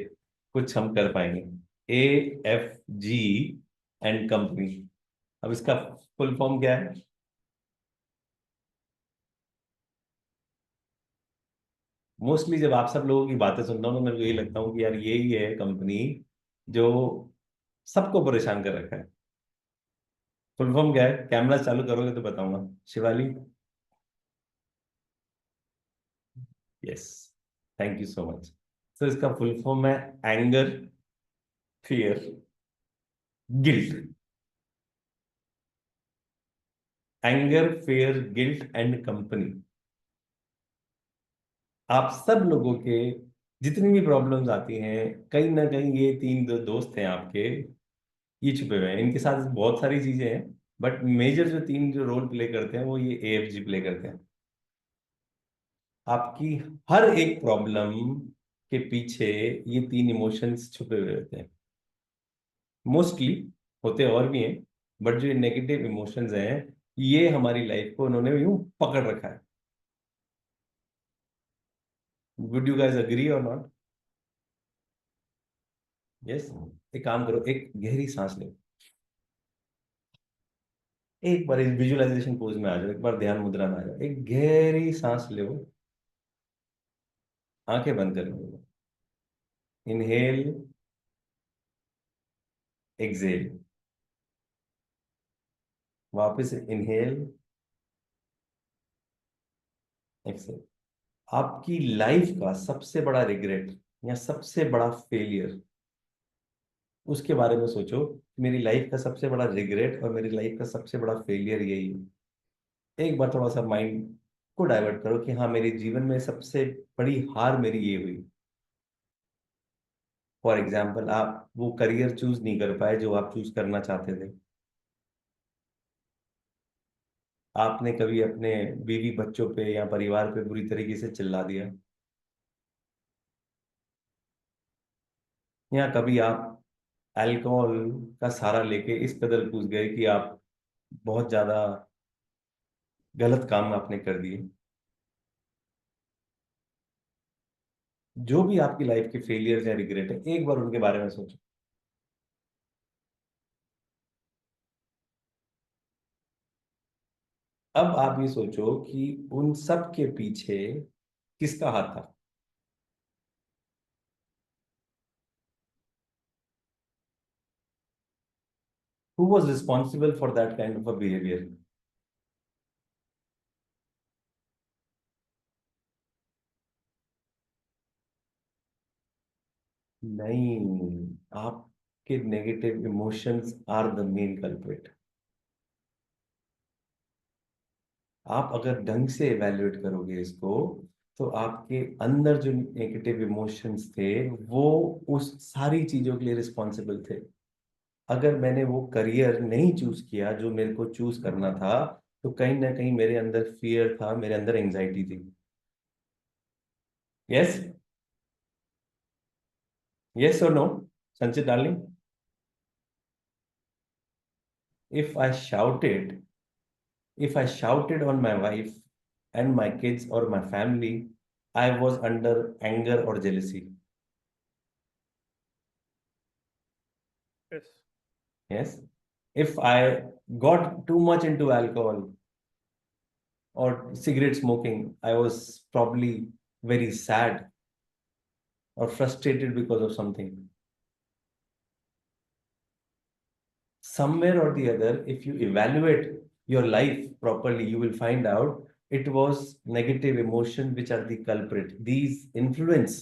कुछ हम कर पाएंगे। AFG&कंपनी। अब इसका फुल फॉर्म क्या है? मोस्टली जब आप सब लोगों की बातें सुनता हूँ तो मेरे को यही लगता हूँ कि यार यही है कंपनी जो सबको परेशान कर रखा है। फुल फॉर्म क्या है? कैमरा चालू करोगे तो बताऊंगा। Shivali? Yes, thank you so much. तो इसका फुल फॉर्म है anger, fear, guilt. Anger, fear, guilt and company. आप सब लोगों के जितनी भी प्रॉब्लम्स आती हैं, कहीं ना कहीं ये तीन दोस्त हैं आपके, ये छुपे हुए हैं। इनके साथ बहुत सारी चीजें हैं, बट मेजर जो तीन जो रोल प्ले करते हैं वो ये AFG प्ले करते हैं। आपकी हर एक प्रॉब्लम के पीछे ये तीन इमोशंस छुपे हुए होते हैं। मोस्टली होते और भी हैं, बट जो नेगेटिव इमोशंस हैं ये हमारी लाइफ को उन्होंने यूं पकड़ रखा है। वुड यू गाइस अग्री और नॉट? यस। एक काम करो, एक गहरी सांस लो, एक बार इस विजुअलाइजेशन पोज में आ जाओ, एक बार ध्यान मुद्रा में आ जाओ, एक गहरी सांस लो, आंखें बंद कर लो। इनहेल, एक्सेल, वापस इनहेल, एक्सेल। आपकी लाइफ का सबसे बड़ा रिग्रेट या सबसे बड़ा फेलियर, उसके बारे में सोचो। मेरी लाइफ का सबसे बड़ा रिग्रेट और मेरी लाइफ का सबसे बड़ा फेलियर यही है। एक बार थोड़ा सा माइंड को डाइवर्ट करो कि हाँ, मेरे जीवन में सबसे बड़ी हार मेरी ये हुई। फॉर एग्जाम्पल, आप वो करियर चूज नहीं कर पाए जो आप चूज करना चाहते थे। आपने कभी अपने बीवी बच्चों पे या परिवार पे बुरी तरीके से चिल्ला दिया, या कभी आप अल्कोहल का सहारा लेके इस कदर कूद गए कि आप बहुत ज्यादा गलत काम आपने कर दिए। जो भी आपकी लाइफ के फेलियर्स या रिग्रेट है, एक बार उनके बारे में सोचो। अब आप ये सोचो कि उन सब के पीछे किसका हाथ था? Who was responsible for that kind of a behavior? नहीं, आपके negative emotions are the main culprit. आप अगर ढंग से एवेल्युएट करोगे इसको, तो आपके अंदर जो नेगेटिव इमोशंस थे वो उस सारी चीजों के लिए रिस्पॉन्सिबल थे। अगर मैंने वो करियर नहीं चूज किया जो मेरे को चूज करना था, तो कहीं ना कहीं मेरे अंदर फियर था, मेरे अंदर एंजाइटी थी। यस, यस और नो, संचित darling? If I shouted if I shouted on my wife and my kids or my family, I was under anger or jealousy. Yes. Yes. If I got too much into alcohol or cigarette smoking, I was probably very sad or frustrated because of something. somewhere or the other, if you evaluate your life properly, you will find out it was negative emotion which are the culprit. These influence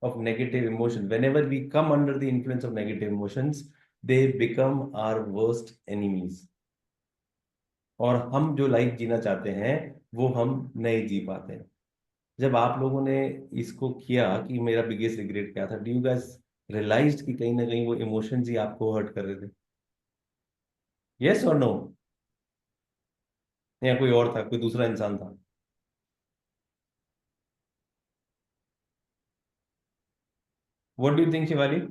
of negative emotions, whenever we come under the influence of negative emotions, they become our worst enemies. और हम जो लाइफ जीना चाहते हैं वो हम नहीं जी पाते हैं। जब आप लोगों ने इसको किया कि मेरा बिगेस्ट रिग्रेट क्या था, डू यू गाइस रियलाइज्ड कि कहीं ना कहीं वो इमोशंस ही आपको हर्ट कर रहे थे? यस और नो? या कोई और था, कोई दूसरा इंसान था? What do you think Shivali?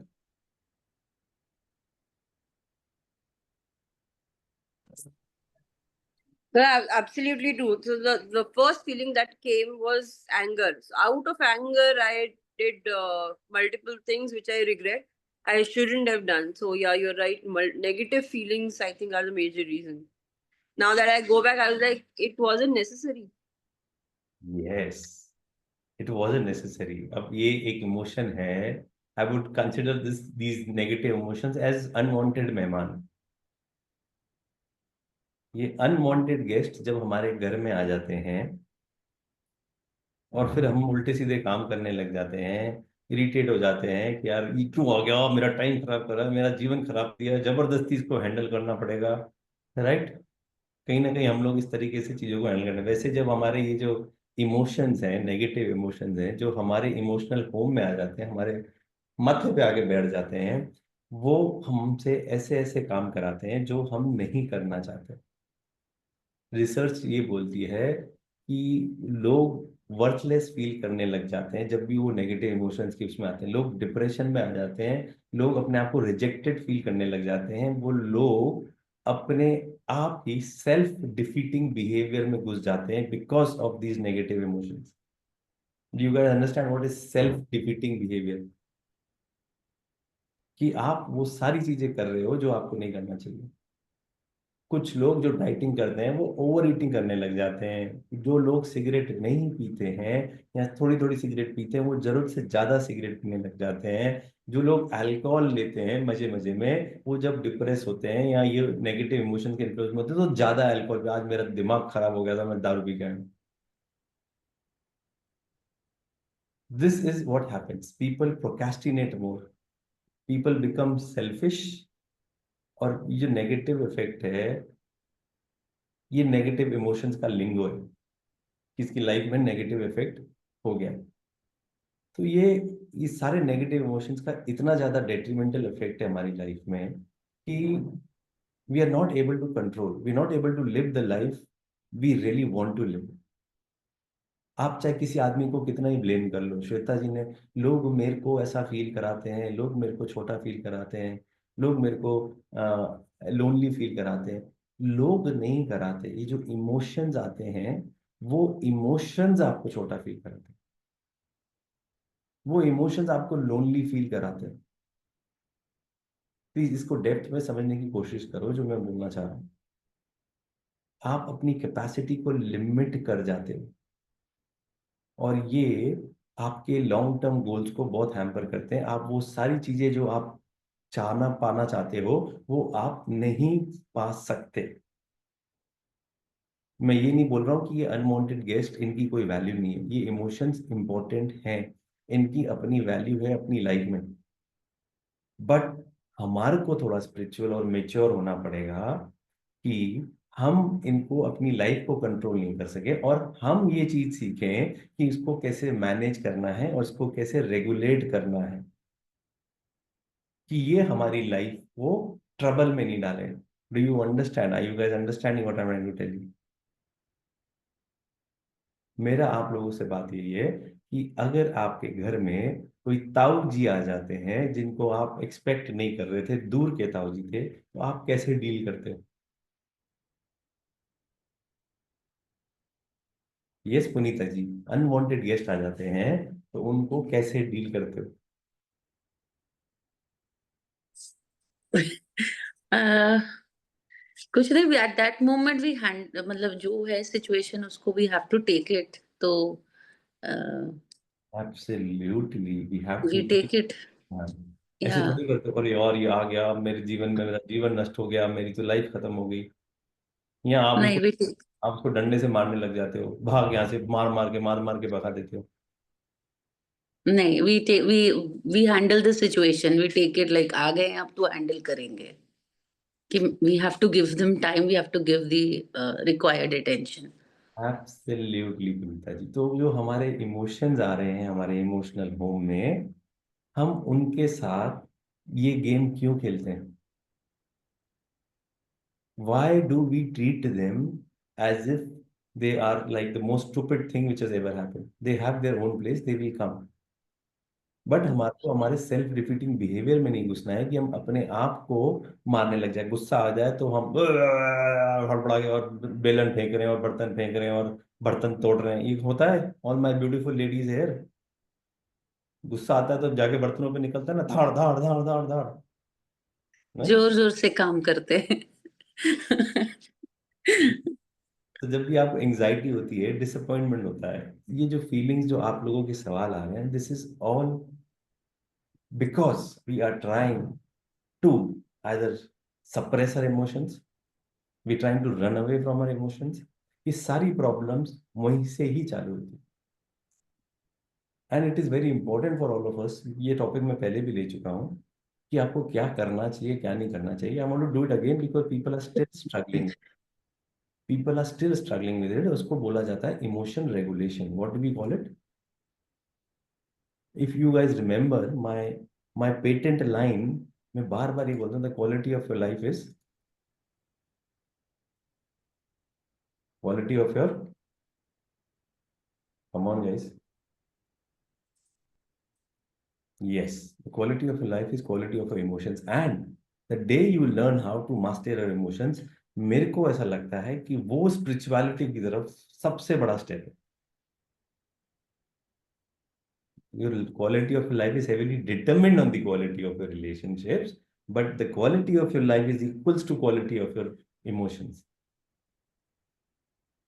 Absolutely true. So the first feeling that came was anger. So out of anger, I did multiple things which I regret. I shouldn't have done. So yeah, you're right. Negative feelings, I think, are the major reason. Now that I go back, I was like, it wasn't necessary. Yes, it wasn't necessary. अब ये एक इमोशन है. I would consider these negative emotions as unwanted मेहमान. ये अनवांटेड गेस्ट जब हमारे घर में आ जाते हैं और फिर हम उल्टे सीधे काम करने लग जाते हैं, इरिटेट हो जाते हैं कि यार ये क्यों आ गया, मेरा टाइम खराब कर रहा है, मेरा जीवन खराब किया, जबरदस्ती इसको हैंडल करना पड़ेगा, राइट? कहीं ना कहीं हम लोग इस तरीके से चीज़ों को हैंडल करते हैं। वैसे जब हमारे ये जो इमोशंस हैं, नेगेटिव इमोशंस हैं, जो हमारे इमोशनल होम में आ जाते हैं, हमारे माथे पे आके बैठ जाते हैं, वो हमसे ऐसे ऐसे काम कराते हैं जो हम नहीं करना चाहते। रिसर्च ये बोलती है कि लोग वर्थलेस फील करने लग जाते हैं जब भी वो नेगेटिव इमोशंस के उसमें आते हैं। लोग डिप्रेशन में आ जाते हैं, लोग अपने आप को रिजेक्टेड फील करने लग जाते हैं, वो लोग अपने आप ही सेल्फ डिफीटिंग बिहेवियर में घुस जाते हैं because of these negative emotions. Do you guys understand what is self defeating behaviour? कि आप वो सारी चीजें कर रहे हो जो आपको नहीं करना चाहिए। कुछ लोग जो डाइटिंग करते हैं वो ओवर ईटिंग करने लग जाते हैं। जो लोग सिगरेट नहीं पीते हैं या थोड़ी थोड़ी सिगरेट पीते हैं, वो जरूरत से ज्यादा सिगरेट पीने लग जाते हैं। जो लोग अल्कोहल लेते हैं मजे मजे में, वो जब डिप्रेस होते हैं या ये नेगेटिव इमोशन के इन्फ्लुएंस में होते हैं तो ज्यादा अल्कोहल पे, आज मेरा दिमाग खराब हो गया था, मैं दारू पी गया। This is what happens. People procrastinate more, people become selfish. और ये जो नेगेटिव इफेक्ट है, ये नेगेटिव इमोशंस का लिंगो है, किसकी लाइफ में नेगेटिव इफेक्ट हो गया। तो ये सारे नेगेटिव इमोशंस का इतना ज्यादा डेट्रीमेंटल इफेक्ट है हमारी लाइफ में कि we are not able to control, we are not able to live the life we really want to live. आप चाहे किसी आदमी को कितना ही ब्लेम कर लो, श्वेता जी ने, लोग मेरे को ऐसा फील कराते हैं, लोग मेरे को छोटा फील कराते हैं, लोग मेरे को लोनली फील कराते हैं। लोग नहीं कराते, ये जो इमोशंस आते हैं वो इमोशंस आपको छोटा फील कराते हैं, वो इमोशंस आपको लोनली फील कराते हैं। प्लीज इसको डेप्थ में समझने की कोशिश करो जो मैं बोलना चाह रहा हूँ। आप अपनी कैपेसिटी को लिमिट कर जाते हो और ये आपके लॉन्ग टर्म गोल्स को बहुत हैम्पर करते हैं। आप वो सारी चीजें जो आप चाहना पाना चाहते हो वो आप नहीं पा सकते। मैं ये नहीं बोल रहा हूँ कि ये अनवांटेड गेस्ट, इनकी कोई वैल्यू नहीं है, ये इमोशंस इंपॉर्टेंट हैं, इनकी अपनी वैल्यू है अपनी लाइफ में। बट हमारे को थोड़ा स्पिरिचुअल और मेच्योर होना पड़ेगा कि हम इनको अपनी लाइफ को कंट्रोल नहीं कर सके और हम ये चीज सीखें कि इसको कैसे मैनेज करना है और इसको कैसे रेगुलेट करना है कि ये हमारी लाइफ को ट्रबल में नहीं डाले। Do you understand? Are you guys understanding what I am trying to tell you? मेरा आप लोगों से बात यही है कि अगर आपके घर में कोई ताऊ जी आ जाते हैं जिनको आप एक्सपेक्ट नहीं कर रहे थे, दूर के ताऊ जी थे, तो आप कैसे डील करते हो? यस पुनीता जी, अनवांटेड गेस्ट आ जाते हैं तो उनको कैसे डील करते हो? कुछ नहीं, at that moment we hand मतलब जो है सिचुएशन उसको we have to take it, तो absolutely we have we to take it. ऐसे Yeah. थोड़ी करते अरे यार ये आ गया मेरे जीवन में, मेरा जीवन नष्ट हो गया, मेरी तो लाइफ खत्म हो गई। या नहीं, आप उसको डंडे से मारने लग जाते हो, भाग यहाँ से, मार मार के भगा देते हो। नहीं, we handle the situation, we take it like आ गए हैं अब तो हैंडल करेंगे, कि we have to give them time, we have to give the required attention. Absolutely Kavita ji. तो जो हमारे इमोशंस आ रहे हैं हमारे इमोशनल होम में, हम उनके साथ ये गेम क्यों खेलते हैं? Why do we treat them as if they are like the most stupid thing which has ever happened? They have their own place, they will come. But हमारे को हमारे सेल्फ रिपीटिंग बिहेवियर में नहीं घुसना है कि हम अपने आप को मारने लग जाए। गुस्सा आ जाए तो हम हड़बड़ा के और बेलन फेंक रहे हैं और बर्तन फेंक रहे हैं और बर्तन तोड़ रहे हैं। ये होता है all my beautiful ladies here. गुस्सा आता है तो जाके बर्तनों पे निकलता है ना, धाड़ धाड़ धाड़ धाड़ धाड़, नहीं? जोर जोर से काम करते हैं। तो जब भी आपको एंजाइटी होती है, डिसअपॉइंटमेंट होता है, ये जो फीलिंग्स जो आप लोगों के सवाल आ रहे हैं, this is all because we are trying to either suppress our emotions, we trying to run away from our emotions. ये सारी प्रॉब्लम्स वहीं से ही चालू होती है। And it is very important for all of us, ये टॉपिक मैं पहले भी ले चुका हूँ, कि आपको क्या करना चाहिए क्या नहीं करना चाहिए। I want to do it again because people are still struggling with it. उसको बोला जाता है emotion regulation. What do we call it? If you guys remember my patent line, मैं बार बार ये बोलता हूँ, the quality of your life is quality of your, come on guys, yes, the quality of your life is quality of your emotions, and the day you learn how to master your emotions, मेरे को ऐसा लगता है कि वो स्पिरिचुअलिटी की तरफ सबसे बड़ा स्टेप है। Your quality of your life is heavily determined on the quality of your relationships, but the quality of your life is equals to quality of your emotions.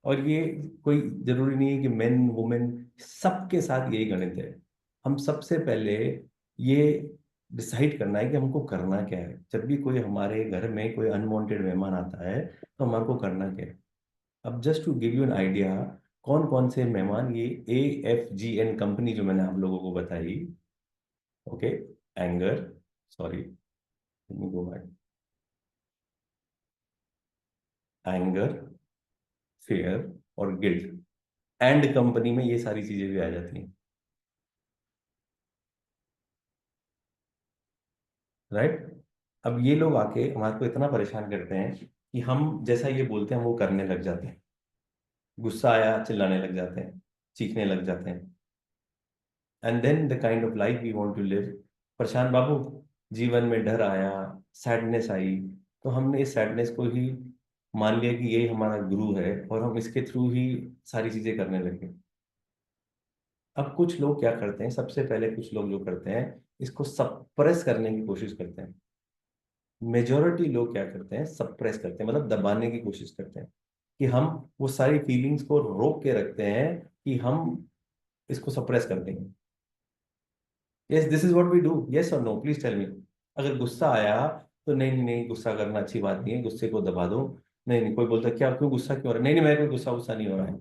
और ये कोई जरूरी नहीं है कि मेन वुमेन सबके साथ यही गणित है। हम सबसे पहले ये डिसाइड करना है कि हमको करना क्या है। जब भी कोई हमारे घर में कोई अनवांटेड मेहमान आता है तो हमारे को करना क्या है। अब just to give you an idea, कौन कौन से मेहमान, ये AFGN कंपनी जो मैंने आप लोगों को बताई, okay, anger, sorry, go back, anger, fair और गिल्ट, एंड कंपनी में ये सारी चीजें भी आ जाती हैं, राइट? अब ये लोग आके हमारे को इतना परेशान करते हैं कि हम जैसा ये बोलते हैं वो करने लग जाते हैं। गुस्सा आया चिल्लाने लग जाते हैं, चीखने लग जाते हैं। And then the kind of life we want to live. Prashant बाबू, जीवन में डर आया, सैडनेस आई, तो हमने इस सैडनेस को ही मान लिया कि ये हमारा गुरु है और हम इसके थ्रू ही सारी चीजें करने लगे। अब कुछ लोग क्या करते हैं, सबसे पहले कुछ लोग जो करते हैं इसको सप्रेस करने की कोशिश करते हैं। मेजॉरिटी लोग क्या करते हैं, सप्रेस करते हैं, मतलब दबाने की कोशिश करते हैं कि हम वो सारी फीलिंग्स को रोक के रखते हैं कि हम इसको सप्रेस कर देंगे। Yes, this is what we do. Yes और नो, प्लीज टेल मी। अगर गुस्सा आया तो नहीं नहीं नहीं, गुस्सा करना अच्छी बात नहीं है, गुस्से को दबा दो। नहीं नहीं, कोई बोलता है क्या, क्यों गुस्सा क्यों हो रहा है? नहीं नहीं, मैं कोई गुस्सा नहीं हो रहा है।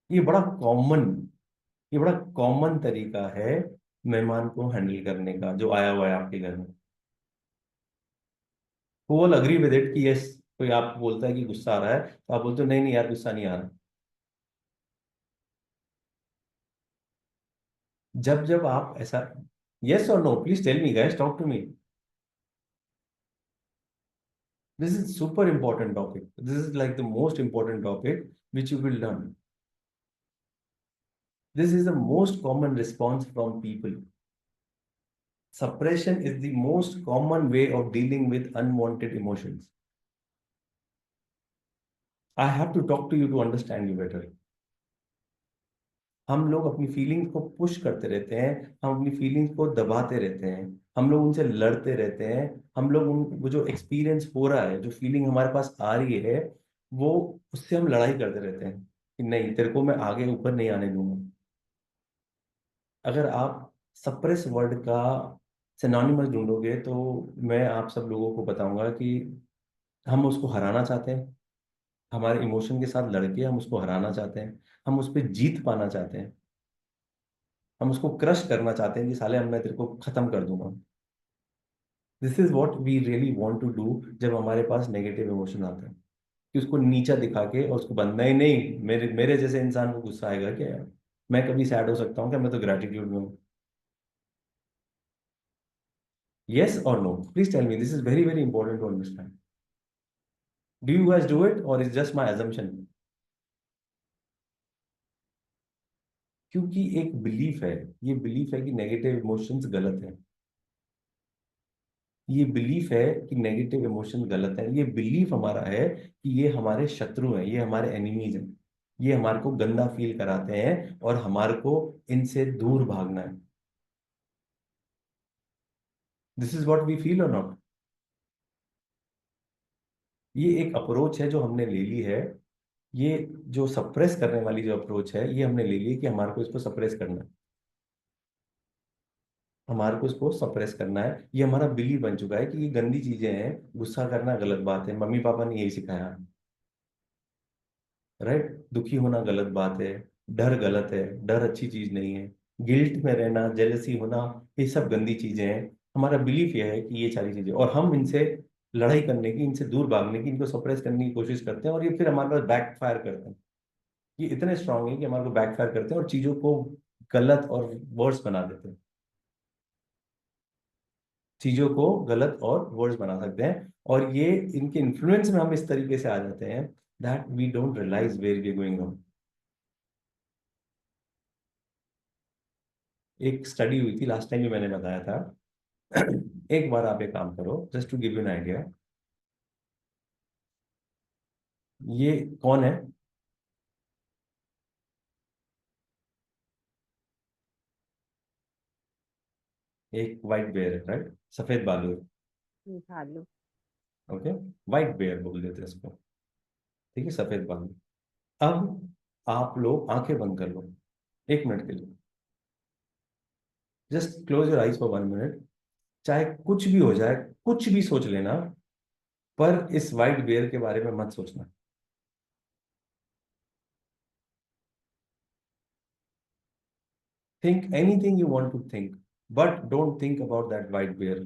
ये बड़ा कॉमन ये बड़ा कॉमन तरीका है मेहमान को हैंडल करने का जो आया हुआ है आपके घर में। वो ऑल अग्री विद इट कि यस, कोई आप बोलता है कि गुस्सा आ रहा है तो आप बोलते हो नहीं नहीं यार गुस्सा नहीं आ रहा। जब जब आप ऐसा, यस और no, please tell me guys, talk to me. This is super important topic, this is like the most important topic which you will learn. This is the most common response from people. Suppression is the most common way of dealing with unwanted emotions. I have to talk to you to understand you better. हम लोग अपनी फीलिंग्स को पुश करते रहते हैं, हम अपनी फीलिंग्स को दबाते रहते हैं, हम लोग उनसे लड़ते रहते हैं, हम लोग वो जो एक्सपीरियंस हो रहा है, जो फीलिंग हमारे पास आ रही है, वो उससे हम लड़ाई करते रहते हैं कि नहीं तेरे को मैं आगे ऊपर नहीं आने दूंगा। अगर आप सप्रेस वर्ड का सिनोनिमस ढूंढोगे तो मैं आप सब लोगों को बताऊंगा कि हम उसको हराना चाहते हैं, हमारे इमोशन के साथ लड़के हम उसको हराना चाहते हैं, हम उस पर जीत पाना चाहते हैं, हम उसको क्रश करना चाहते हैं कि साले अब मैं तेरे को खत्म कर दूंगा। This is what we really want to do जब हमारे पास नेगेटिव इमोशन आता है, कि उसको नीचा दिखा के और उसको बंद, नहीं नहीं, मेरे मेरे जैसे इंसान को गुस्सा आएगा क्या यार, मैं कभी सैड हो सकता हूँ क्या, मैं तो ग्रेटिट्यूड में हूँ। Yes or no? Please tell me. This is very, very important to understand. Do you guys do it or is just my assumption? क्योंकि एक बिलीफ है, ये बिलीफ है कि नेगेटिव इमोशंस गलत है, ये बिलीफ है कि नेगेटिव इमोशन गलत है, ये बिलीफ हमारा है कि ये हमारे शत्रु हैं, ये हमारे एनिमीज हैं, ये हमारे को गंदा फील कराते हैं और हमारे को इनसे दूर भागना है। This is what we feel और नॉट? ये एक अप्रोच है जो हमने ले ली है, ये जो सप्रेस करने वाली जो अप्रोच है ये हमने ले ली है कि हमारे को इसको सप्रेस करना है, हमारे को इसको सप्रेस करना है। ये हमारा बिलीव बन चुका है कि ये गंदी चीजें हैं, गुस्सा करना गलत बात है, मम्मी पापा ने यही सिखाया, राइट? दुखी होना गलत बात है, डर गलत है, डर अच्छी चीज नहीं है, गिल्ट में रहना, जेलसी होना, ये सब गंदी चीजें हैं। हमारा बिलीफ यह है कि ये सारी चीजें, और हम इनसे लड़ाई करने की, इनसे दूर भागने की, इनको सप्रेस करने की कोशिश करते हैं और ये फिर हमारे पास बैकफायर करते हैं। ये इतने स्ट्रांग है कि हमारे को बैकफायर करते हैं और चीजों को गलत और वर्स बना देते हैं, चीजों को गलत और वर्स बना सकते हैं। और ये इनके इन्फ्लुएंस में हम इस तरीके से आ जाते हैं that we don't realize where we are going wrong. एक स्टडी हुई थी लास्ट टाइम भी मैंने बताया था। एक बार आप एक काम करो, just to give you an idea. ये कौन है? एक वाइट बेयर है, राइट? सफेद बालू है, भालू। ओके, वाइट बेयर बोल देते हैं इसको, ठीक है, सफेद बालू। अब आप लोग आंखें बंद कर लो 1 मिनट के लिए, just close your eyes for 1 minute. चाहे कुछ भी हो जाए, कुछ भी सोच लेना, पर इस वाइट बेयर के बारे में मत सोचना। Think anything you want to think, but don't think about that white bear.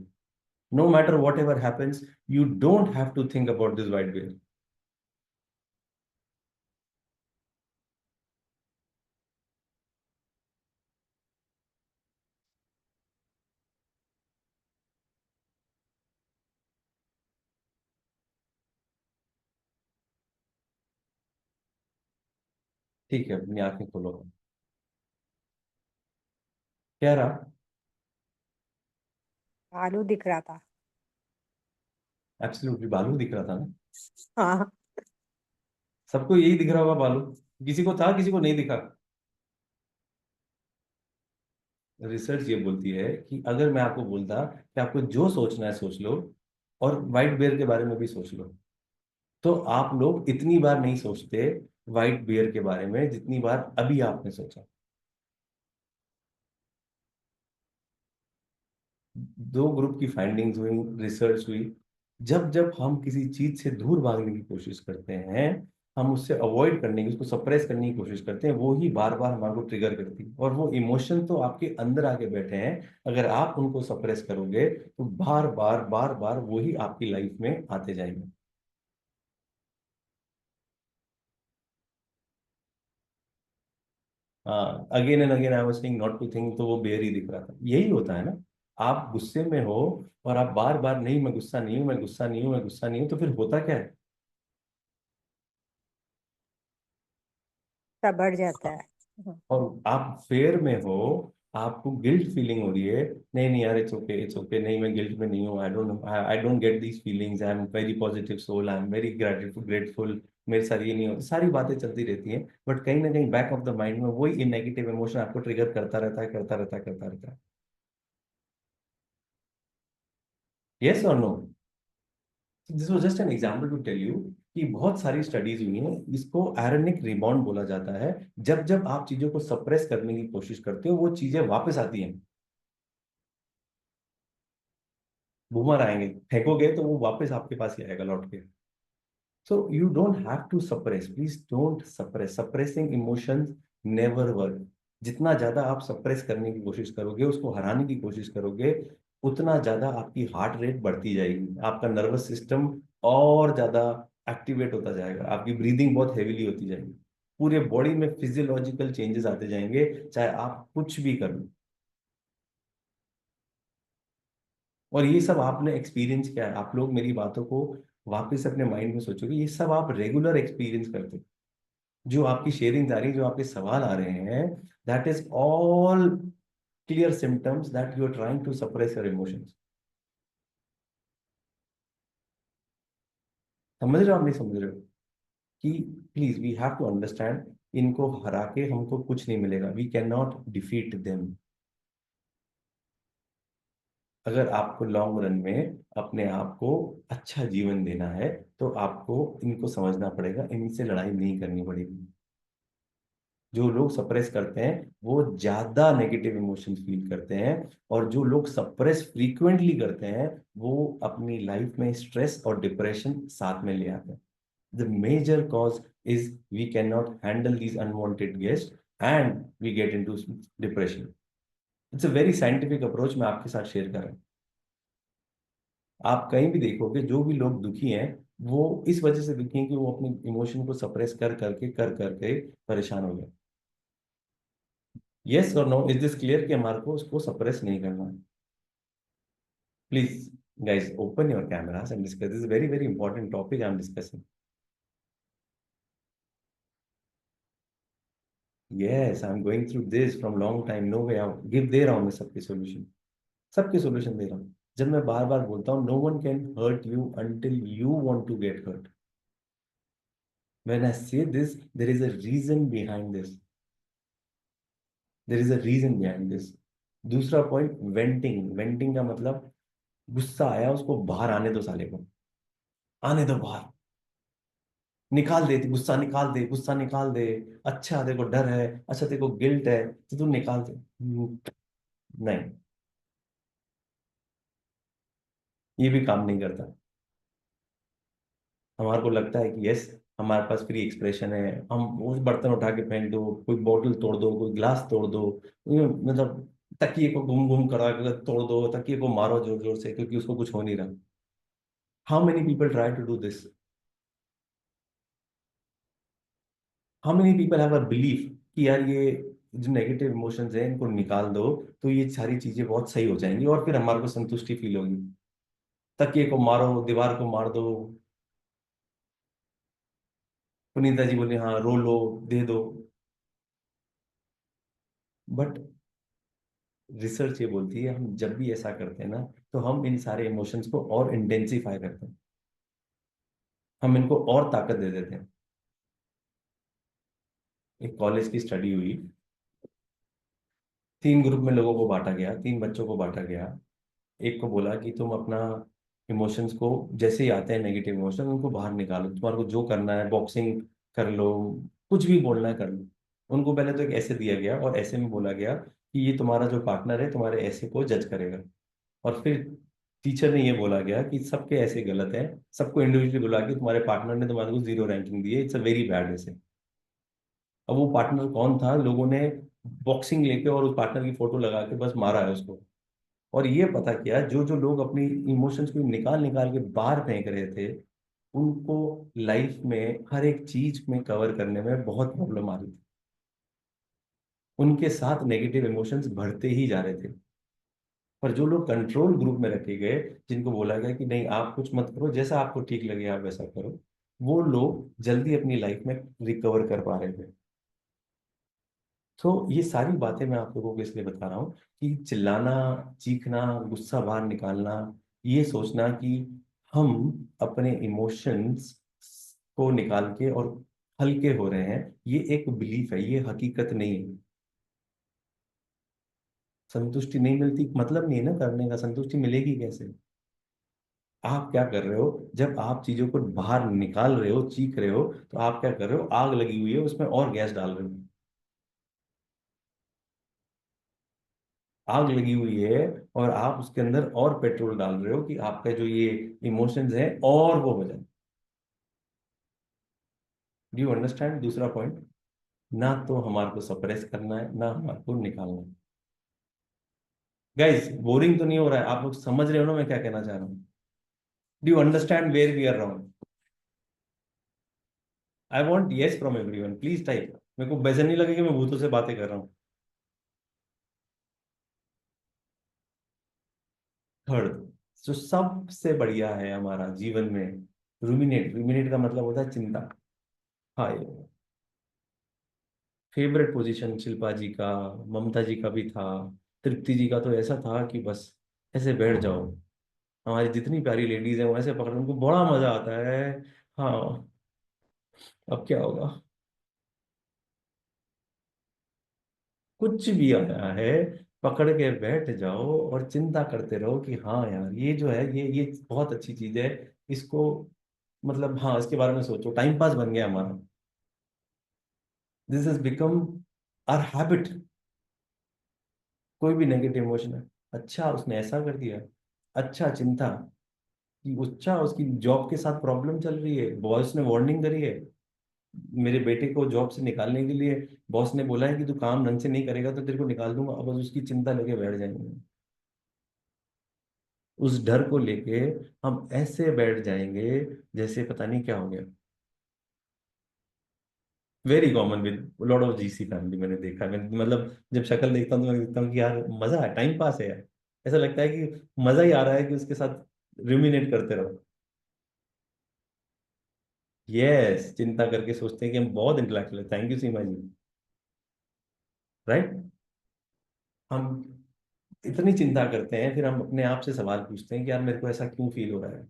No matter whatever happens, you don't have to think about this white bear. ठीक है, अपनी आंखें खोलो। क्या रहा? भालू दिख रहा था। एब्सोल्युटली बालू दिख रहा था ना, हाँ। सबको यही दिख रहा होगा बालू, किसी को था, किसी को नहीं दिखा। रिसर्च ये बोलती है कि अगर मैं आपको बोलता कि आपको जो सोचना है सोच लो और व्हाइट बेयर के बारे में भी सोच लो, तो आप लोग इतनी बार नहीं सोचते व्हाइट बेयर के बारे में जितनी बार अभी आपने सोचा। दो ग्रुप की फाइंडिंग्स हुई, रिसर्च हुई। जब जब हम किसी चीज से दूर भागने की कोशिश करते हैं, हम उससे अवॉइड करने की, उसको सप्रेस करने की कोशिश करते हैं, वो ही बार बार हमारे को ट्रिगर करती है। और वो इमोशन तो आपके अंदर आके बैठे हैं, अगर आप उनको सप्रेस करोगे तो बार बार बार बार वो ही आपकी लाइफ में आते जाएंगे। हाँ, again and again I was saying not to think, तो वो बेयर ही दिख रहा था। यही होता है ना, आप गुस्से में हो और आप बार बार, नहीं मैं गुस्सा नहीं हूं, मैं गुस्सा नहीं हूं, मैं गुस्सा नहीं हूं, तो फिर होता क्या है? सब बढ़ जाता है। और आप फेयर में हो, आपको गिल्ट फीलिंग हो रही है, नहीं नहीं यार, इट्स ओके, इट्स ओके, नहीं मैं गिल्ट में नहीं हूँ, I don't get these feelings, I am very positive soul, I am very grateful, मेरे साथ ये नहीं होता, सारी बातें चलती रहती हैं, बट कहीं ना कहीं बैक ऑफ द माइंड में वही नेगेटिव इमोशन आपको ट्रिगर करता रहता है, करता रहता है, करता रहता है। यस और no? This was just an example to tell you कि बहुत सारी स्टडीज हुई हैं, इसको एरोनिक रिबाउंड बोला जाता है। जब जब आप चीजों को सप्रेस करने की कोशिश करते हो, वो चीजें वापस आती हैं। बूमर आएंगे, फेंकोगे तो वो वापस आपके पास ही आएगा लौट के। So you don't have to suppress. Please don't suppress. Suppressing emotions never work. जितना ज्यादा आप सप्रेस करने की कोशिश करोगे, उसको हराने की कोशिश करोगे, उतना ज्यादा आपकी हार्ट रेट बढ़ती जाएगी, आपका नर्वस सिस्टम और ज्यादा एक्टिवेट होता जाएगा, आपकी ब्रीदिंग बहुत हेवीली होती जाएगी, पूरे बॉडी में फिजियोलॉजिकल चेंजेस आते जाएंगे, चाहे आप कुछ भी कर लो। और ये सब आपने एक्सपीरियंस किया है। आप लोग मेरी बातों को वापस अपने माइंड में सोचोगे, ये सब आप रेगुलर एक्सपीरियंस करते हो। जो आपकी शेयरिंग आ रही, जो आपके सवाल आ रहे हैं, that is all clear symptoms that you are trying to suppress your emotions. समझ रहे हो आप, नहीं समझ रहे हो? कि please we have to understand, इनको हरा के हमको कुछ नहीं मिलेगा, we can not defeat them. अगर आपको लॉन्ग रन में अपने आप को अच्छा जीवन देना है, तो आपको इनको समझना पड़ेगा, इनसे लड़ाई नहीं करनी पड़ेगी। जो लोग सप्रेस करते हैं वो ज्यादा नेगेटिव इमोशंस फील करते हैं, और जो लोग सप्रेस फ्रीक्वेंटली करते हैं वो अपनी लाइफ में स्ट्रेस और डिप्रेशन साथ में ले आते हैं। The major cause is we can not handle these unwanted guest and we get into depression. It's a very scientific approach मैं आपके साथ शेयर कर रहा हूँ। आप कहीं भी देखोगे, जो भी लोग दुखी हैं वो इस वजह से दुखी हैं कि वो अपने इमोशन को सप्रेस कर करके परेशान हो गए। यस और नो, इज दिस क्लियर कि हमारे को उसको सप्रेस नहीं करना है? Please guys open your cameras and discuss this very very important topic I am discussing. Yes, I am going through this from long time, no way out. Give दे रहा हूँ मैं सबके सॉल्यूशन, सबके सॉल्यूशन दे रहा हूँ। जब मैं बार बार बोलता हूँ no one can hurt you until you want to get hurt, when I say this there is a reason behind this, there is a reason behind this. दूसरा पॉइंट, वेंटिंग। वेंटिंग का मतलब गुस्सा आया उसको बाहर आने दो, साले को आने दो बाहर, निकाल दे गुस्सा, निकाल दे गुस्सा, निकाल दे। अच्छा तेरे को डर है, अच्छा तेरे को गिल्ट है, तो तू निकाल दे। नहीं, ये भी काम नहीं करता। हमारे को लगता है कि यस हमारे पास फ्री एक्सप्रेशन है, हम उस बर्तन उठा के फेंक दो, कोई बोतल तोड़ दो, कोई ग्लास तोड़ दो, मतलब तकिए को घूम घूम करा के तोड़ दो, तकिए को मारो जोर जोर से क्योंकि उसको कुछ हो नहीं रहा। How many people try to do this? How many people have a belief कि यार ये जो नेगेटिव इमोशंस है इनको निकाल दो तो ये सारी चीजें बहुत सही हो जाएंगी और फिर हमारे को संतुष्टि फील होगी। तकिए को मारो, दीवार को मार दो। पुनीता जी बोले हाँ रो लो, दे दो। बट रिसर्च ये बोलती है हम जब भी ऐसा करते हैं ना, तो हम इन सारे इमोशंस को और इंटेंसिफाई करते हैं, हम इनको और ताकत दे देते हैं। एक कॉलेज की स्टडी हुई, 3 ग्रुप में लोगों को बांटा गया, 3 बच्चों को बांटा गया। एक को बोला कि तुम अपना इमोशंस को, जैसे ही आते हैं नेगेटिव इमोशन उनको बाहर निकालो, तुम्हारे को जो करना है बॉक्सिंग कर लो, कुछ भी बोलना है कर लो। उनको पहले तो एक ऐसे दिया गया और ऐसे में बोला गया कि ये तुम्हारा जो पार्टनर है तुम्हारे ऐसे को जज करेगा। और फिर टीचर ने ये बोला गया कि सबके ऐसे गलत है, सबको इंडिविजुअली बोला कि तुम्हारे पार्टनर ने तुम्हारे को 0 रैंकिंग दी है, इट्स अ वेरी बैड ऐसे। अब वो पार्टनर कौन था? लोगों ने बॉक्सिंग लेके और उस पार्टनर की फोटो लगा के बस मारा है उसको। और ये पता किया जो जो लोग अपनी इमोशंस को निकाल निकाल के बाहर फेंक रहे थे उनको लाइफ में हर एक चीज में कवर करने में बहुत प्रॉब्लम आ रही थी, उनके साथ नेगेटिव इमोशंस बढ़ते ही जा रहे थे। पर जो लोग कंट्रोल ग्रुप में रखे गए, जिनको बोला गया कि नहीं आप कुछ मत करो, जैसा आपको ठीक लगे आप वैसा करो, वो लोग जल्दी अपनी लाइफ में रिकवर कर पा रहे थे। तो ये सारी बातें मैं आप लोगों को इसलिए बता रहा हूँ कि चिल्लाना, चीखना, गुस्सा बाहर निकालना, ये सोचना कि हम अपने इमोशंस को निकाल के और हल्के हो रहे हैं, ये एक बिलीफ है, ये हकीकत नहीं है। संतुष्टि नहीं मिलती, मतलब नहीं है ना करने का, संतुष्टि मिलेगी कैसे? आप क्या कर रहे हो जब आप चीजों को बाहर निकाल रहे हो, चीख रहे हो, तो आप क्या कर रहे हो? आग लगी हुई है उसमें और गैस डाल रहे हो। आग लगी हुई है और आप उसके अंदर और पेट्रोल डाल रहे हो कि आपका जो ये इमोशंस है और वो हो जाए। Do you understand? दूसरा पॉइंट, ना तो हमारे को सप्रेस करना है ना हमारे को निकालना है। गाइस बोरिंग तो नहीं हो रहा है? आप लोग समझ रहे हो ना मैं क्या कहना चाह रहा हूँ? Do you understand where we are wrong? I want yes from everyone, please type. मेरे को वैसे नहीं लगे कि मैं भूतों से बातें कर रहा हूँ। थर्ड, जो सबसे बढ़िया है हमारा जीवन में, रूमिनेट। रूमिनेट का मतलब होता है चिंता। हाय, फेवरेट पोजीशन शिल्पा जी का, ममता जी का भी था, तृप्ति जी का तो ऐसा था कि बस ऐसे बैठ जाओ। हमारी जितनी प्यारी लेडीज हैं वो ऐसे पकड़, उनको बड़ा मजा आता है। हाँ, अब क्या होगा? कुछ भी आया है, पकड़ के बैठ जाओ और चिंता करते रहो कि हाँ यार ये जो है ये बहुत अच्छी चीज है, इसको मतलब हाँ इसके बारे में सोचो। टाइम पास बन गया हमारा। This has become our habit. कोई भी नेगेटिव इमोशन है, अच्छा उसने ऐसा कर दिया, अच्छा चिंता कि अच्छा उसकी जॉब के साथ प्रॉब्लम चल रही है, बॉस ने वार्निंग करी है, मेरे बेटे को जॉब से निकालने के लिए बॉस ने बोला है कि तू काम ढंग से नहीं करेगा तो तेरे को निकाल दूंगा। अब बस उसकी चिंता लेके बैठ जाएंगे। उस डर को लेके हम ऐसे बैठ जाएंगे जैसे पता नहीं क्या हो गया। Very common with lot of GC family, मैंने देखा है। मैं मतलब जब शक्ल देखता हूँ तो मैं देखता हूँ कि यार मजा है, टाइम पास है यार। ऐसा लगता है कि मजा ही आ रहा है कि उसके साथ रूमिनेट करते रहो। यस, चिंता करके सोचते हैं कि हम बहुत इंटेलेक्चुअल है। Thank you Seema ji. Right, हम इतनी चिंता करते हैं, फिर हम अपने आप से सवाल पूछते हैं कि यार मेरे को ऐसा क्यों फील हो रहा है,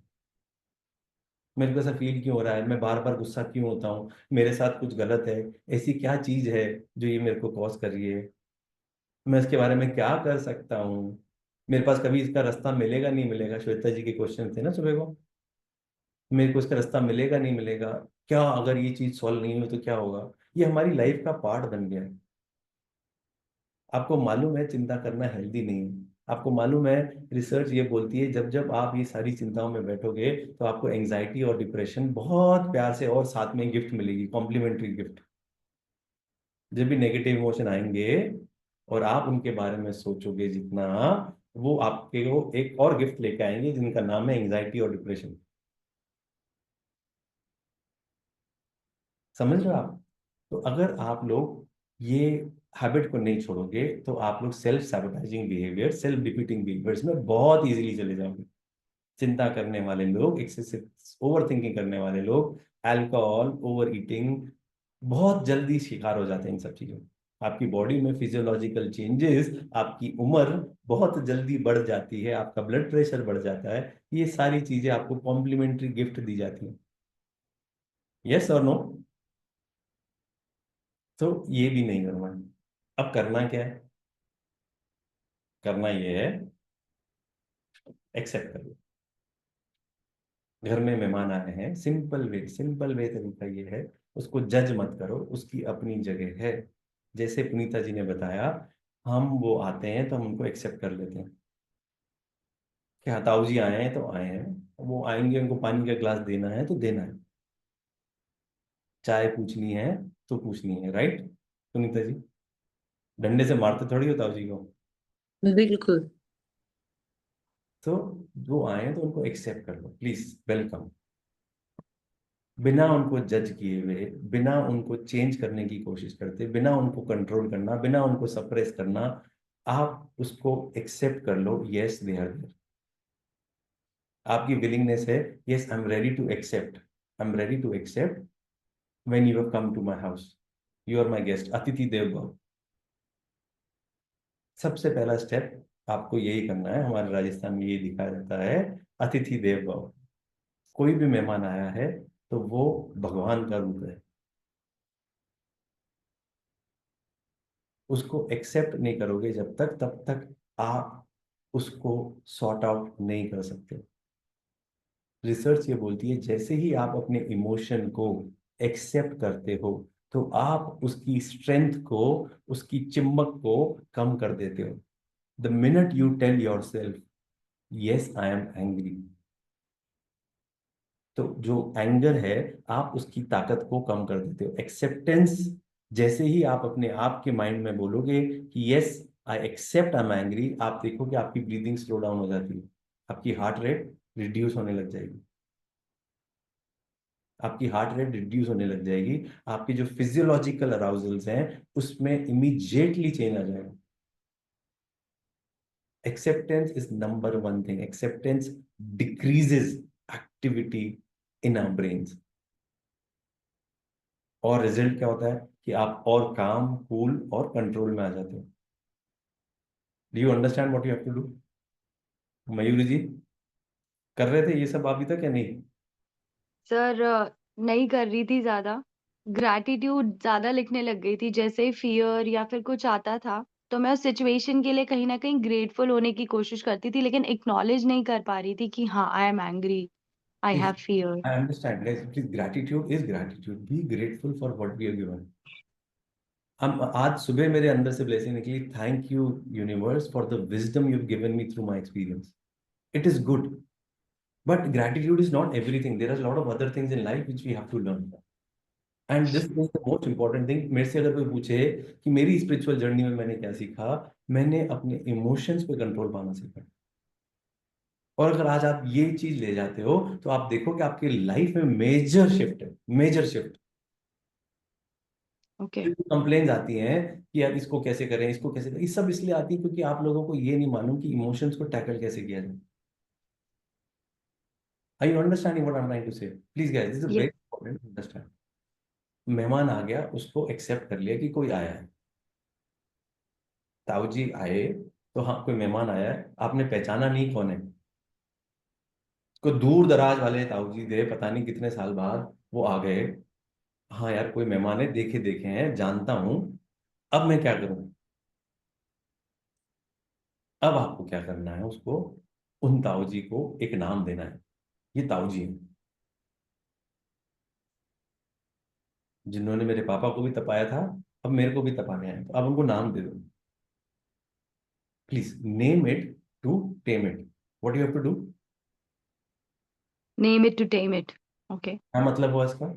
मेरे को ऐसा फील क्यों हो रहा है, मैं बार बार गुस्सा क्यों होता हूँ, मेरे साथ कुछ गलत है, ऐसी क्या चीज है जो ये मेरे को कॉज कर रही है, मैं इसके बारे में क्या कर सकता हूँ, मेरे पास कभी इसका रास्ता मिलेगा नहीं मिलेगा। श्वेता जी के क्वेश्चन थे ना सुबह को, मेरे को इसका रास्ता मिलेगा नहीं मिलेगा, क्या अगर ये चीज सॉल्व नहीं हुई तो क्या होगा। ये हमारी लाइफ का पार्ट बन गया है। आपको मालूम है चिंता करना हेल्दी नहीं है। आपको मालूम है, रिसर्च ये बोलती है जब जब आप ये सारी चिंताओं में बैठोगे तो आपको एंजाइटी और डिप्रेशन बहुत प्यार से और साथ में गिफ्ट मिलेगी, कॉम्प्लीमेंट्री गिफ्ट। जब भी नेगेटिव इमोशन आएंगे और आप उनके बारे में सोचोगे जितना, वो आपके को एक और गिफ्ट लेके आएंगे जिनका नाम है एंजाइटी और डिप्रेशन। समझ रहे हो आप? तो अगर आप लोग ये हैबिट को नहीं छोड़ोगे तो आप लोग self sabotaging behaviour, self defeating behaviours में बहुत इजीली चले जाओगे। चिंता करने वाले लोग, एक्सेसिव ओवर थिंकिंग करने वाले लोग, अल्कोहल, ओवर ईटिंग, बहुत जल्दी शिकार हो जाते हैं इन सब चीजों का। आपकी बॉडी में फिजियोलॉजिकल चेंजेस, आपकी उम्र बहुत जल्दी बढ़ जाती है, आपका ब्लड प्रेशर बढ़ जाता है। ये सारी चीजें आपको कॉम्प्लीमेंट्री गिफ्ट दी जाती हैं। यस और नो? तो ये भी नहीं करना है। अब करना क्या है? करना ये है, एक्सेप्ट करो। घर में मेहमान आए हैं, सिंपल वे तरीका ये है, उसको जज मत करो, उसकी अपनी जगह है। जैसे पुनीता जी ने बताया, हम वो आते हैं तो हम उनको एक्सेप्ट कर लेते हैं कि हाँ ताऊ जी आए हैं तो आए हैं, वो आएंगे, उनको पानी का ग्लास देना है तो देना है, चाय पूछनी है तो पूछनी है। राइट पुनीता जी? डंडे से मारते थोड़ी हो ताऊ जी को। बिल्कुल। तो वो आए हैं तो उनको एक्सेप्ट कर लो, प्लीज, वेलकम। बिना उनको जज किए हुए, बिना उनको चेंज करने की कोशिश करते, बिना उनको कंट्रोल करना, बिना उनको सप्रेस करना, आप उसको एक्सेप्ट कर लो। Yes they are there. आपकी विलिंगनेस है, yes I am ready to accept, I am ready to accept when you have come to my house, you are my guest, अतिथि देव भव। सबसे पहला स्टेप आपको यही करना है। हमारे राजस्थान में यही दिखाया जाता है, अतिथि देव भव। कोई भी मेहमान आया है तो वो भगवान का रूप है। उसको एक्सेप्ट नहीं करोगे जब तक, तब तक आप उसको सॉर्ट आउट नहीं कर सकते। रिसर्च ये बोलती है जैसे ही आप अपने इमोशन को एक्सेप्ट करते हो तो आप उसकी स्ट्रेंथ को, उसकी चिम्मक को कम कर देते हो। The minute you tell yourself, yes, I am angry, तो जो एंगर है आप उसकी ताकत को कम कर देते हो. एक्सेप्टेंस, जैसे ही आप अपने आप के माइंड में बोलोगे कि yes I accept I am angry, आप देखोगे आपकी ब्रीदिंग स्लो डाउन हो जाती है, आपकी हार्ट रेट रिड्यूस होने लग जाएगी, आपकी हार्ट रेट रिड्यूस होने लग जाएगी, आपके जो फिजियोलॉजिकल अराउजल्स हैं उसमें इमीडिएटली चेंज आ जाएगा. Acceptance is number one thing. Acceptance decreases activity in our brains. और रिजल्ट क्या होता है कि आप और काम, कूल और कंट्रोल में आ जाते हो. Do you understand what you have to do? Mayuri ji कर रहे थे ये सब अभी तक या नहीं? सर नहीं कर रही थी ज्यादा. ग्रैटिट्यूड ज्यादा लिखने लग गई थी. जैसे ही फियर या फिर कुछ आता था तो मैं उस सिचुएशन के लिए कहीं ना कहीं ग्रेटफुल होने की कोशिश करती थी, लेकिन एक्नॉलेज नहीं कर पा रही थी कि हाँ आई am angry, I Please, have fear. I understand, guys. Please, gratitude is gratitude. Be grateful for what we are given. हम आज सुबह मेरे अंदर से ब्लेसिंग निकली, thank you universe for the wisdom you have given me through my experience. It is good, but gratitude is not everything. There are a lot of other things in life which we have to learn. And this is the most important thing. मेरे से अगर कोई पूछे कि मेरी स्पिरिचुअल जर्नी में मैंने क्या सीखा, मैंने अपने इमोशंस पे कंट्रोल पाना सीखा. और अगर आज आप ये चीज ले जाते हो तो आप देखो कि आपकी लाइफ में मेजर शिफ्ट है, मेजर शिफ्ट. ओके. कंप्लेन्स आती हैं कि यार इसको कैसे करें, इसको कैसे करें, ये सब इसलिए आती है क्योंकि आप लोगों को ये नहीं मालूम कि इमोशंस को टैकल कैसे किया जाए. Are you understanding what I'm trying to say? Please guys, this is Yes. very important to understand. मेहमान आ गया, उसको एक्सेप्ट कर लिया कि कोई आया है. ताऊ जी आए तो हाँ कोई मेहमान आया है, आपने पहचाना नहीं कौन है. कोई दूर दराज वाले ताऊ जी थे, पता नहीं कितने साल बाद वो आ गए. हाँ यार कोई मेहमान है, देखे देखे हैं, जानता हूं, अब मैं क्या करूं. अब आपको क्या करना है, उसको, उन ताऊ जी को एक नाम देना है. ये ताऊ जी हैं जिन्होंने मेरे पापा को भी तपाया था, अब मेरे को भी तपाने आए, तो अब उनको नाम दे दो. Please name it to tame it. What you have to do? Name it to tame it. Okay. क्या मतलब हुआ इसका?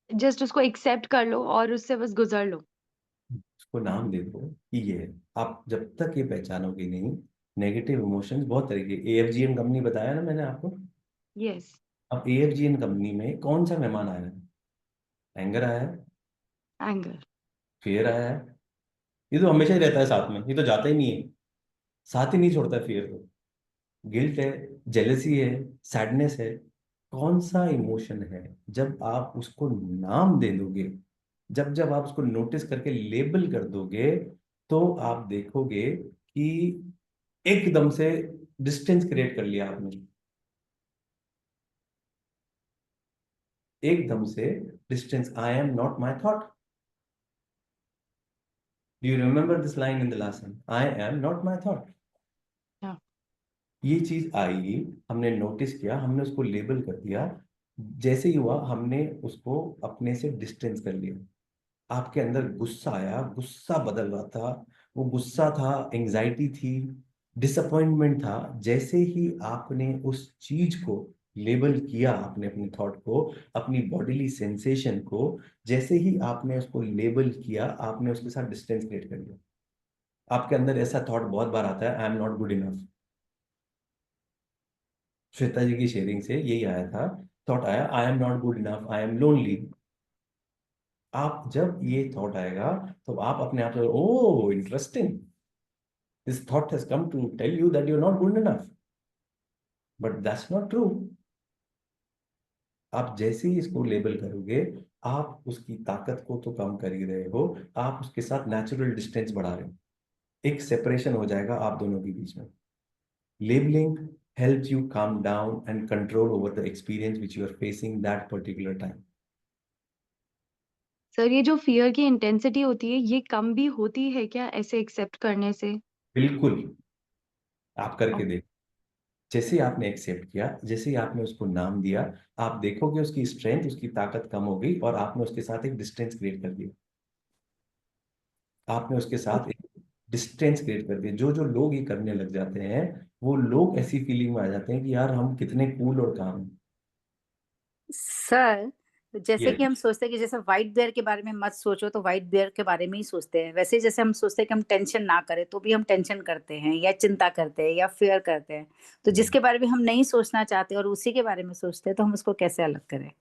जस्ट उसको एक्सेप्ट कर लो और उससे बस गुजर लो. उसको नाम दे दो कि ये है. आप जब तक ये पहचानोगे नहीं, नेगेटिव इमोशंस बहुत तरीके. AFGN कंपनी बताया ना मैंने आपको. यस. अब AFGN कंपनी में कौन सा मेहमान आया है? एंगर आया है, एंगर. फियर आया है. ये तो हमेशा ही रहता है साथ में, ये तो जाता ही नहीं है, साथ ही नहीं छोड़ता है फियर तो. गिल्ट है, जेलसी है, सैडनेस है. कौन सा इमोशन है? जब आप उसको नाम दे दोगे, जब जब आप उसको नोटिस करके लेबल कर दोगे, तो आप देखोगे कि एकदम से डिस्टेंस क्रिएट कर लिया आपने. एकदम से distance. I am not my thought. Do you remember this line in the last one? I am not my thought. हाँ. ये चीज आई, हमने नोटिस किया, हमने उसको लेबल कर दिया. जैसे ही हुआ हमने उसको अपने से डिस्टेंस कर लिया. आपके अंदर गुस्सा आया, गुस्सा बदल रहा था, वो गुस्सा था, एंजाइटी थी, डिसअपॉइंटमेंट था. जैसे ही आपने उस चीज को लेबल किया, आपने अपने थॉट को, अपनी बॉडीली सेंसेशन को, जैसे ही आपने उसको लेबल किया, आपने उसके साथ डिस्टेंस क्रिएट कर लिया. आपके अंदर ऐसा थॉट बहुत बार आता है, I am not good enough. Shweta ji की शेयरिंग से यही आया था, थॉट आया, I am not good enough, I am lonely. आप जब ये थॉट आएगा तो आप अपने आप से, oh interesting, this thought has come to tell you that you are not good enough, but that's not true. आप जैसे ही इसको लेबल करोगे, आप उसकी ताकत को तो कम कर ही रहे हो, आप उसके साथ नेचुरल डिस्टेंस बढ़ा रहे हो. एक सेपरेशन हो जाएगा आप दोनों के बीच में. Labelling helps you calm down and control over the experience which you are facing that particular time. Sir ये जो फियर की इंटेंसिटी होती है ये कम भी होती है क्या ऐसे एक्सेप्ट करने से? बिल्कुल. आप करके देख, जैसे ही आपने एक्सेप्ट किया, जैसे ही आपने उसको नाम दिया, आप देखोगे उसकी स्ट्रेंथ, उसकी ताकत कम हो गई और आपने उसके साथ एक डिस्टेंस क्रिएट कर दिया। आपने उसके साथ एक डिस्टेंस क्रिएट कर दिया। जो जो लोग ये करने लग जाते हैं, वो लोग ऐसी फीलिंग में आ जाते हैं कि यार हम कितने कूल और काम हैं। सर जैसे Yes. कि हम सोचते हैं कि जैसे व्हाइट बियर के बारे में मत सोचो, तो व्हाइट बियर के बारे में ही सोचते हैं। वैसे जैसे हम सोचते हैं कि हम टेंशन ना करें, तो भी हम टेंशन करते हैं या चिंता करते हैं या फियर करते हैं। तो जिसके बारे में हम नहीं सोचना चाहते और उसी के बारे में सोचते हैं, तो हम उसको कैसे अलग करें?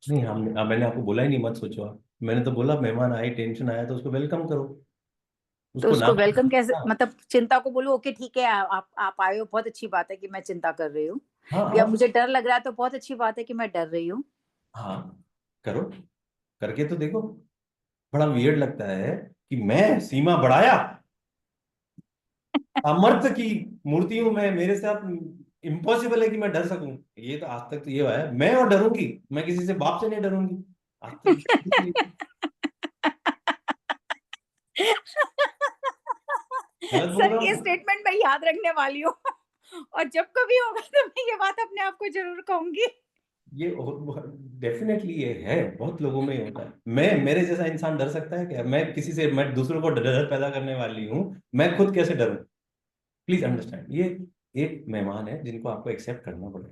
नहीं, मैंने आपको बोला ही नहीं मत सोचो आप। मैंने तो बोला मेहमान आए, टेंशन आया तो उसको वेलकम करो, तो उसको उसको नाम वेलकम कैसे, हाँ, मतलब चिंता को बोलूं ओके ठीक है, आप आए हो, बहुत अच्छी बात है कि मैं चिंता कर रही हूँ, हाँ या हाँ मुझे डर लग रहा है तो बहुत अच्छी बात है कि मैं डर रही हूँ। हाँ, करो, करके तो देखो। बड़ा वियर्ड लगता है कि मैं सीमा बढ़ाया, अमर्त्य की मूर्ति हूं मैं, मेरे साथ इम्पॉसिबल है कि मैं डर सकूं। ये तो आज तक तो ये हुआ है, मैं और डरूंगी, मैं किसी से बाप से नहीं डरूंगी आज तक। गलत बोल सर रहा ये हूँ? स्टेटमेंट मैं याद रखने वाली हूँ और जब कभी होगा तो मैं ये बात अपने आप को जरूर कहूंगी। ये डेफिनेटली ये है, बहुत लोगों में ये होता है। मैं, मेरे जैसा इंसान डर सकता है क्या? मैं किसी से, मैं दूसरों को डर पैदा करने वाली हूँ, मैं खुद कैसे डरूं? प्लीज अंडरस्टैंड, ये एक मेहमान है जिनको आपको एक्सेप्ट करना पड़ेगा।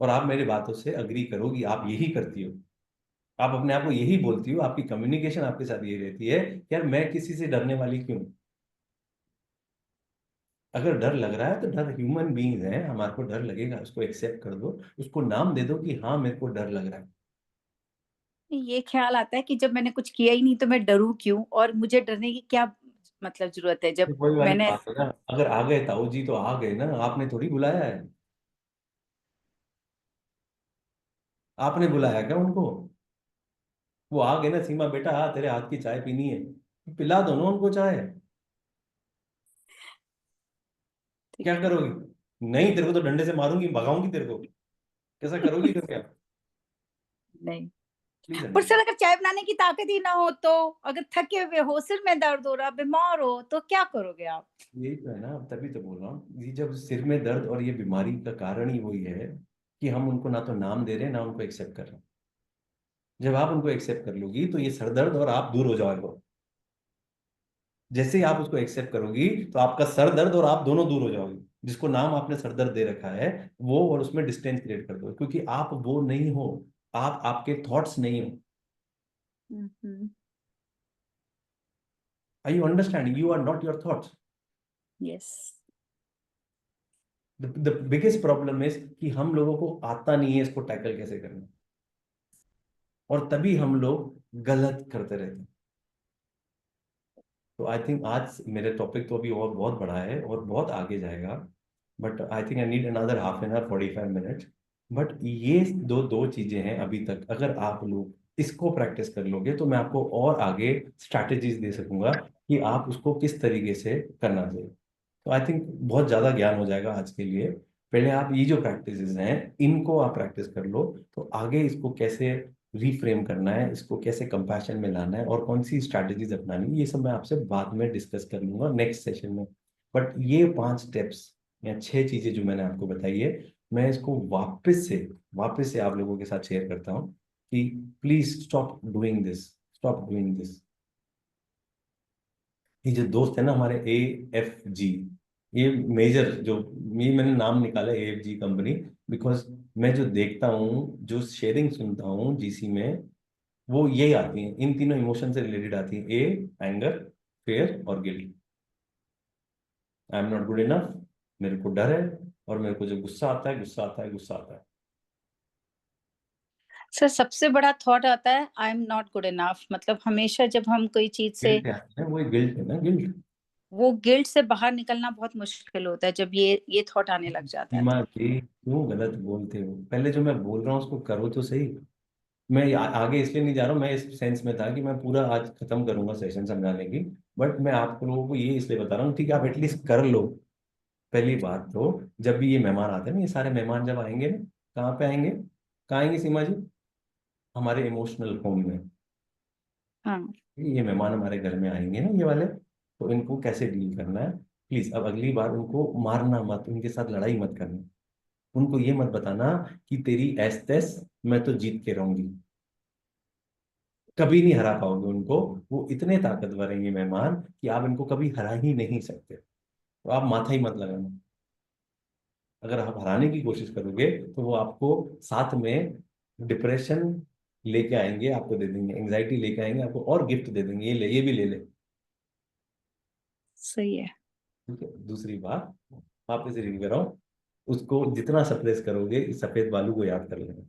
और आप मेरी बातों से अग्री करोगी, आप यही करती हो, आप अपने आप को यही बोलती हो, आपकी कम्युनिकेशन आपके साथ ये रहती है कि यार मैं किसी से डरने वाली क्यों? अगर डर लग रहा है तो डर, ह्यूमन बीइंग्स हैं, हमारे को डर लगेगा, उसको एक्सेप्ट कर दो, उसको नाम दे दो कि हाँ मेरे को डर लग रहा है। ये ख्याल आता है कि जब मैंने कुछ किया ही नहीं तो मैं डरूं क्यों, और मुझे डरने की क्या मतलब जरूरत है तो जब वही वाली मैंने। बात है ना, अगर आ गए ताऊ जी तो आ गए ना, आपने थोड़ी बुलाया है। आपने बुलाया क्या उनको? वो आ गए ना, सीमा बेटा आ, तेरे हाथ की चाय पीनी है, पिला दो ना उनको चाय। क्या करोगी? नहीं, तेरे को तो डंडे से मारूंगी, भगाऊंगी तेरे को, कैसा करोगी करके आप? नहीं, प्लीज पर सर अंडरस्टैंड। अगर चाय बनाने की ताकत ही ना हो, तो अगर थके हुए हो, सिर में दर्द हो रहा, बीमार हो, तो क्या करोगे आप? यही तो है ना, तभी तो बोल रहा हूँ, ये जब सिर में दर्द, और ये बीमारी का कारण ही वही है कि हम उनको ना तो नाम दे रहे हैं, ना उनको एक्सेप्ट कर रहे हैं। जब आप उनको एक्सेप्ट कर लोगी तो ये सर दर्द और आप दूर हो जाओगे। जैसे ही आप उसको एक्सेप्ट करोगी तो आपका सर दर्द और आप दोनों दूर हो जाओगे। जिसको नाम आपने सर दर्द दे रखा है वो, और उसमें डिस्टेंस क्रिएट कर दो, क्योंकि आप वो नहीं हो, आप आपके थॉट्स नहीं हो। I you understand? You are not your thoughts. Yes. The biggest problem is कि हम लोगों को आता नहीं है इसको टैकल कैसे करना, और तभी हम लोग गलत करते रहते हैं। तो आई थिंक आज मेरे टॉपिक तो अभी और बहुत बड़ा है और बहुत आगे जाएगा, but I think I need another half an hour, 45 minutes. But ये दो दो चीजें हैं अभी तक, अगर आप लोग इसको प्रैक्टिस कर लोगे तो मैं आपको और आगे स्ट्रैटेजीज दे सकूंगा कि आप उसको किस तरीके से करना चाहिए। तो आई थिंक बहुत ज्यादा ज्ञान हो जाएगा आज के लिए। पहले आप ये जो प्रैक्टिसेस हैं इनको आप प्रैक्टिस कर लो, तो आगे इसको कैसे रीफ्रेम करना है, इसको कैसे कंपैशन में लाना है, और कौन सी स्ट्रैटेजीज अपनानी है, ये सब मैं आपसे बाद में डिस्कस कर लूंगा नेक्स्ट सेशन में। बट ये 5 स्टेप्स या 6 चीजें जो मैंने आपको बताई है, मैं इसको वापस से आप लोगों के साथ शेयर करता हूँ कि please stop doing this, stop doing this. ये जो दोस्त है ना हमारे AFG, ये मेजर जो, ये मैंने नाम निकाला AFG कंपनी, बिकॉज मैं जो देखता हूँ, जो शेयरिंग सुनता हूँ GC में, वो यही आती है, इन तीनों इमोशन से रिलेटेड आती है, एंगर, फेयर और guilt. I am not good enough, मेरे को डर है, और मेरे को जो गुस्सा आता है, गुस्सा आता है, गुस्सा आता है। सर सबसे बड़ा थॉट आता है I am not good enough, मतलब हमेशा जब हम कोई चीज से, गिल्ट है, वो गिल्ट है ना, गिल्ट। वो गिल्ट से बाहर निकलना बहुत मुश्किल होता है जब ये थॉट आने लग जाता है सीमा तो। जी, क्यों गलत बोलते हो? पहले जो मैं बोल रहा हूँ उसको करो तो सही। मैं आगे इसलिए नहीं जा रहा हूँ, मैं इस सेंस में था कि मैं पूरा आज खत्म करूंगा सेशन समझाने की, बट मैं आप लोगों को ये इसलिए बता रहा हूँ, ठीक है, आप एटलीस्ट कर लो। पहली बात तो, जब भी ये मेहमान आते हैं ना, ये सारे मेहमान जब आएंगे ना, कहाँ पे आएंगे, कहाँ आएंगे सीमा जी? हमारे इमोशनल होम में। हाँ। ये मेहमान हमारे घर में आएंगे ना, ये वाले, तो इनको कैसे डील करना है? प्लीज अब अगली बार उनको मारना मत, उनके साथ लड़ाई मत करना, उनको ये मत बताना कि तेरी ऐस तैस, मैं तो जीत के रहूंगी। कभी नहीं हरा पाओगे उनको, वो इतने ताकतवर हैं ये मेहमान कि आप इनको कभी हरा ही नहीं सकते। तो आप माथा ही मत लगाना। अगर आप हराने की कोशिश करोगे तो वो आपको साथ में डिप्रेशन लेके आएंगे, आपको दे देंगे, एंग्जाइटी लेके आएंगे, आपको और गिफ्ट दे देंगे, ये ले, ये भी ले ले। सही है। ठीक है, दूसरी बात वापस रिव्यू कर रहा हूँ, उसको जितना सप्रेस करोगे इस सफेद बालू को याद कर लेना।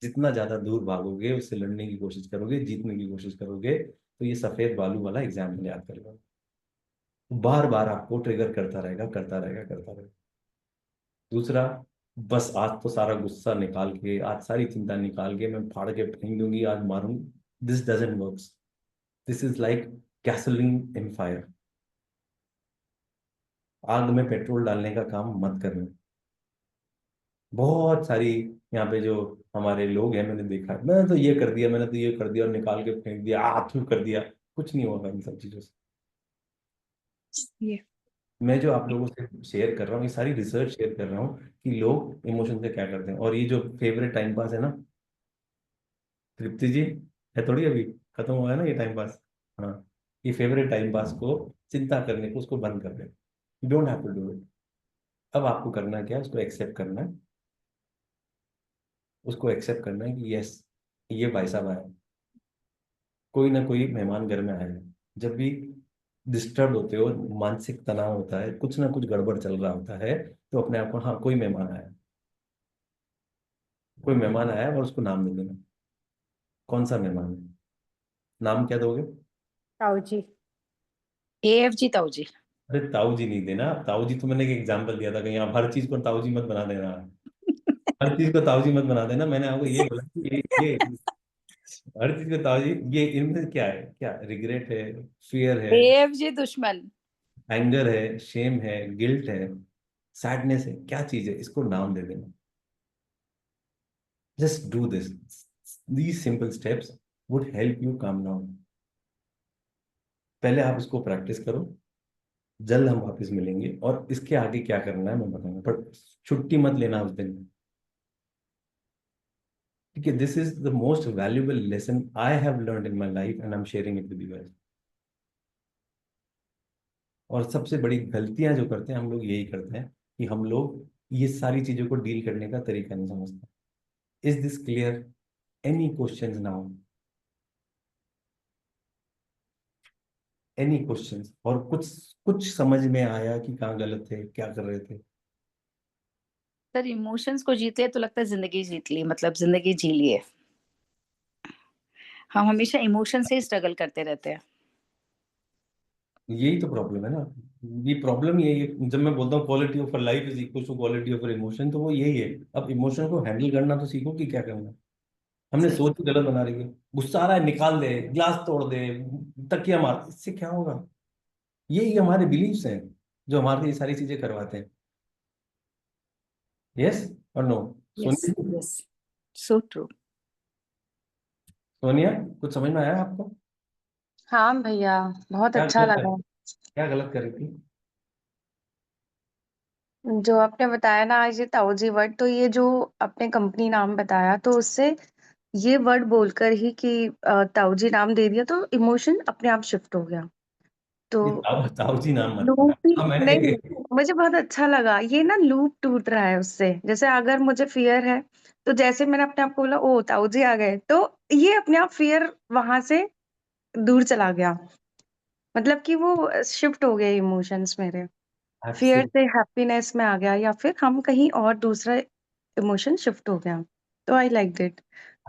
जितना ज्यादा दूर भागोगे, उससे लड़ने की कोशिश करोगे, जीतने की कोशिश करोगे, तो ये सफेद बालू वाला एग्जाम्पल याद कर लो। बार बार आपको ट्रिगर करता रहेगा, करता रहेगा, करता रहेगा। दूसरा, बस आज तो सारा गुस्सा निकाल के, आज सारी चिंता निकाल के मैं फाड़ के फेंक दूंगी, आज मारूं, this doesn't works. This is like gasoline in fire. आग में पेट्रोल डालने का काम मत करना। बहुत सारी यहाँ पे जो हमारे लोग हैं, मैंने देखा है, मैंने तो ये कर दिया, मैंने तो ये कर दिया, और निकाल के फेंक दिया, आथू कर दिया, कुछ नहीं होगा इन सब चीजों से। ये मैं जो आप लोगों से शेयर कर रहा हूँ, ये सारी रिसर्च शेयर कर रहा हूँ कि लोग इमोशन से क्या करते हैं। और ये जो फेवरेट टाइम पास है ना, तृप्ति जी, है थोड़ी, अभी खत्म हुआ है ना ये टाइम पास। हाँ, ये फेवरेट टाइम पास को, चिंता करने को, उसको बंद कर दे। You don't have to do it. अब आपको करना क्या है, उसको एक्सेप्ट करना है। उसको एक्सेप्ट करना है कि यस, ये भाई साहब आए, कोई ना कोई मेहमान घर में आएगा। जब भी डिस्टर्ब होते हो, मानसिक तनाव होता है, कुछ ना कुछ गड़बड़ चल रहा होता है, तो अपने आप को, हाँ कोई मेहमान आया, कोई मेहमान आया, और उसको नाम दे देना। कौन सा मेहमान है, नाम क्या दोगे? ताऊ जी। AFG ताऊ जी। अरे ताऊ जी नहीं देना, ताऊ जी तो मैंने एक एग्जांपल दिया था, कहीं आप हर चीज को ताऊ जी मत बना देना। हर चीज को ताऊ जी मत बना देना, मैंने आपको ये बोला कि ये हर चीज को ताऊ जी, ये इनमें क्या है, क्या रिग्रेट है, फियर है, AFG दुश्मन। एंगर है, शेम है, गिल्ट है, सैडनेस है, क्या चीज है, इसको नाम दे देना। Just do this, these simple steps would help you calm down. पहले आप इसको प्रैक्टिस करो, जल्द हम वापस मिलेंगे, और इसके आगे क्या करना है मैं बताऊंगा, पर छुट्टी मत लेना उस दिन। ठीक है, this is the most valuable lesson I have learned in my life and I am sharing it with you guys. और सबसे बड़ी गलतियां जो करते हैं हम लोग, यही करते हैं कि हम लोग ये सारी चीजों को डील करने का तरीका नहीं समझते। Is this clear? Any questions now? Any questions? और कुछ कुछ समझ में आया कि कहाँ गलत थे, क्या कर रहे थे? सर इमोशंस को जीत लिया तो लगता है जिंदगी जीत ली, मतलब जिंदगी जी लिए। हम हमेशा इमोशन से ही स्ट्रगल करते रहते हैं। यही तो प्रॉब्लम है ना, ये प्रॉब्लम यही है। जब मैं बोलता हूँ quality of life is equal to quality of emotion, तो वो यही है। अब इमोशन को हैंडल करना तो सीखो कि क्या करना है। हमने सही। सोच ही गलत बना रही है। गुस्सा आ रहा है, निकाल दे, गिलास तोड़ दे, तकिया मार, इससे क्या होगा? यही हमारे बिलीव्स हैं जो हमारे ये सारी चीजें करवाते हैं। यस और no? Yes Sonia, yes, so true. Sonia, कुछ समझ में आया आपको? हाँ भैया, बहुत क्या अच्छा गलत कर, लगा क्या गलत कर रही थी? जो आपने बताया ना आज ये ताऊजी वर्ड। तो ये जो आपने कंपनी नाम बताया, तो उससे ये वर्ड बोलकर ही कि ताऊजी नाम दे दिया, तो इमोशन अपने आप शिफ्ट हो गया। तो ये ताऊ जी नाम मत लूप ही हाँ, मैंने नहीं, मुझे बहुत अच्छा लगा ये ना, लूप टूट रहा है उससे। जैसे अगर मुझे फियर है, तो जैसे मैंने अपने आप को बोला ओ ताऊजी आ गए, तो ये अपने आप फियर वहां से दूर चला गया। मतलब कि वो शिफ्ट हो गए इमोशंस मेरे, फियर से हैप्पीनेस में आ गया, या फिर हम कहीं और दूसरा इमोशन शिफ्ट हो गया। तो आई लाइक इट,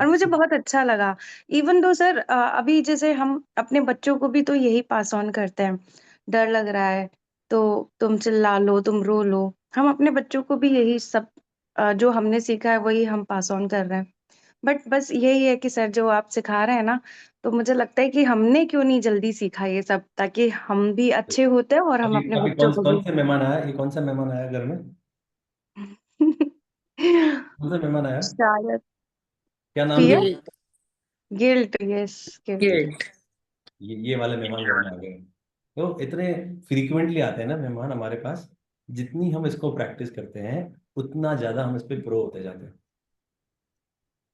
और मुझे बहुत अच्छा लगा। इवन दो सर अभी जैसे हम अपने बच्चों को भी तो यही पास ऑन करते हैं, डर लग रहा है तो तुम चिल्ला लो, तुम रो लो। हम अपने बच्चों को भी यही सब जो हमने सीखा है वही हम पास ऑन कर रहे हैं। बट बस यही है कि सर जो आप सिखा रहे हैं ना, तो मुझे लगता है कि हमने क्यों नहीं जल्दी सीखा ये सब, ताकि हम भी अच्छे होते हैं और हम अभी अपने अभी बच्चों कौन को कौन भी। से मेहमान आया, ये कौन सा मेहमान आया घर में? कौन सा मेहमान आया? शायद क्या नाम फियर, दिया? Guilt. Guilt, yes guilt. Guilt. ये वाले मेहमान घर में आ गए। तो इतने फ्रीक्वेंटली आते हैं ना मेहमान हमारे पास, जितनी हम इसको प्रैक्टिस करते हैं उतना ज्यादा हम इस पे प्रो होते जाते हैं।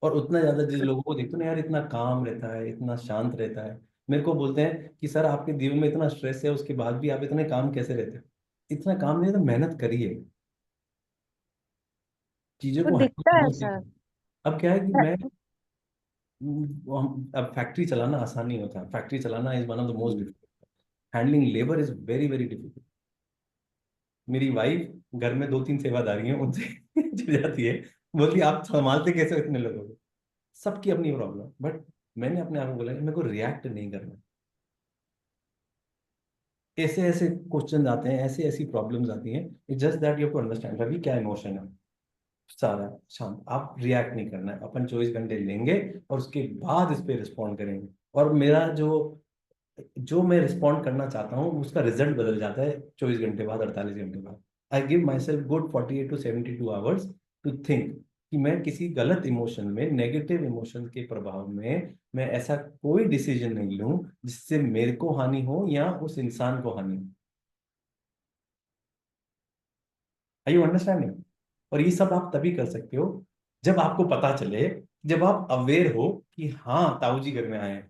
और उतना ज्यादा जिस लोगों को देखते हो ना यार, इतना काम रहता है, इतना शांत रहता है, मेरे को बोलते हैं कि सर आपके जीवन में इतना स्ट्रेस है, उसके बाद भी आप इतने काम कैसे रहते हो? इतना काम नहीं, तो मेहनत करिए, चीजों वो को हैंडल दिखता है करना सर। सीखिए। अब क्या है कि मैं अब फैक्ट्री चलाना आसान नहीं होता। फैक्ट्री चलाना is one of the most difficult. Handling labour is very very difficult. मेरी वाइफ घर में 2-3 सेवादारी हैं, उनसे चिढ़ जाती है, बोलती है, आप संभालते कैसे हो इतने लोगों को? सबकी अपनी प्रॉब्लम। बट मैंने अपने आप को बोला कि मेरे को रिएक्ट नहीं करना। ऐसे ऐसे क्वेश्चन आते हैं, ऐसे ऐसी प्रॉब्लम्स आती हैं, it's just that you have to understand Ravi क्या इमोशन है। सारा शांत, आप रिएक्ट नहीं करना है, अपन 24 घंटे लेंगे और उसके बाद इस पे रिस्पॉन्ड करेंगे। और मेरा जो जो मैं रिस्पॉन्ड करना चाहता हूँ उसका रिजल्ट बदल जाता है 24 घंटे बाद, 48 घंटे बाद। I give myself good 48 to 72 hours to think कि मैं किसी गलत इमोशन में, नेगेटिव इमोशन के प्रभाव में मैं ऐसा कोई डिसीजन नहीं लूं जिससे मेरे को हानि हो या उस इंसान को हानि हो। I you understanding? और ये सब आप तभी कर सकते हो जब आपको पता चले, जब आप अवेयर हो कि हाँ ताऊ जी घर में आए हैं।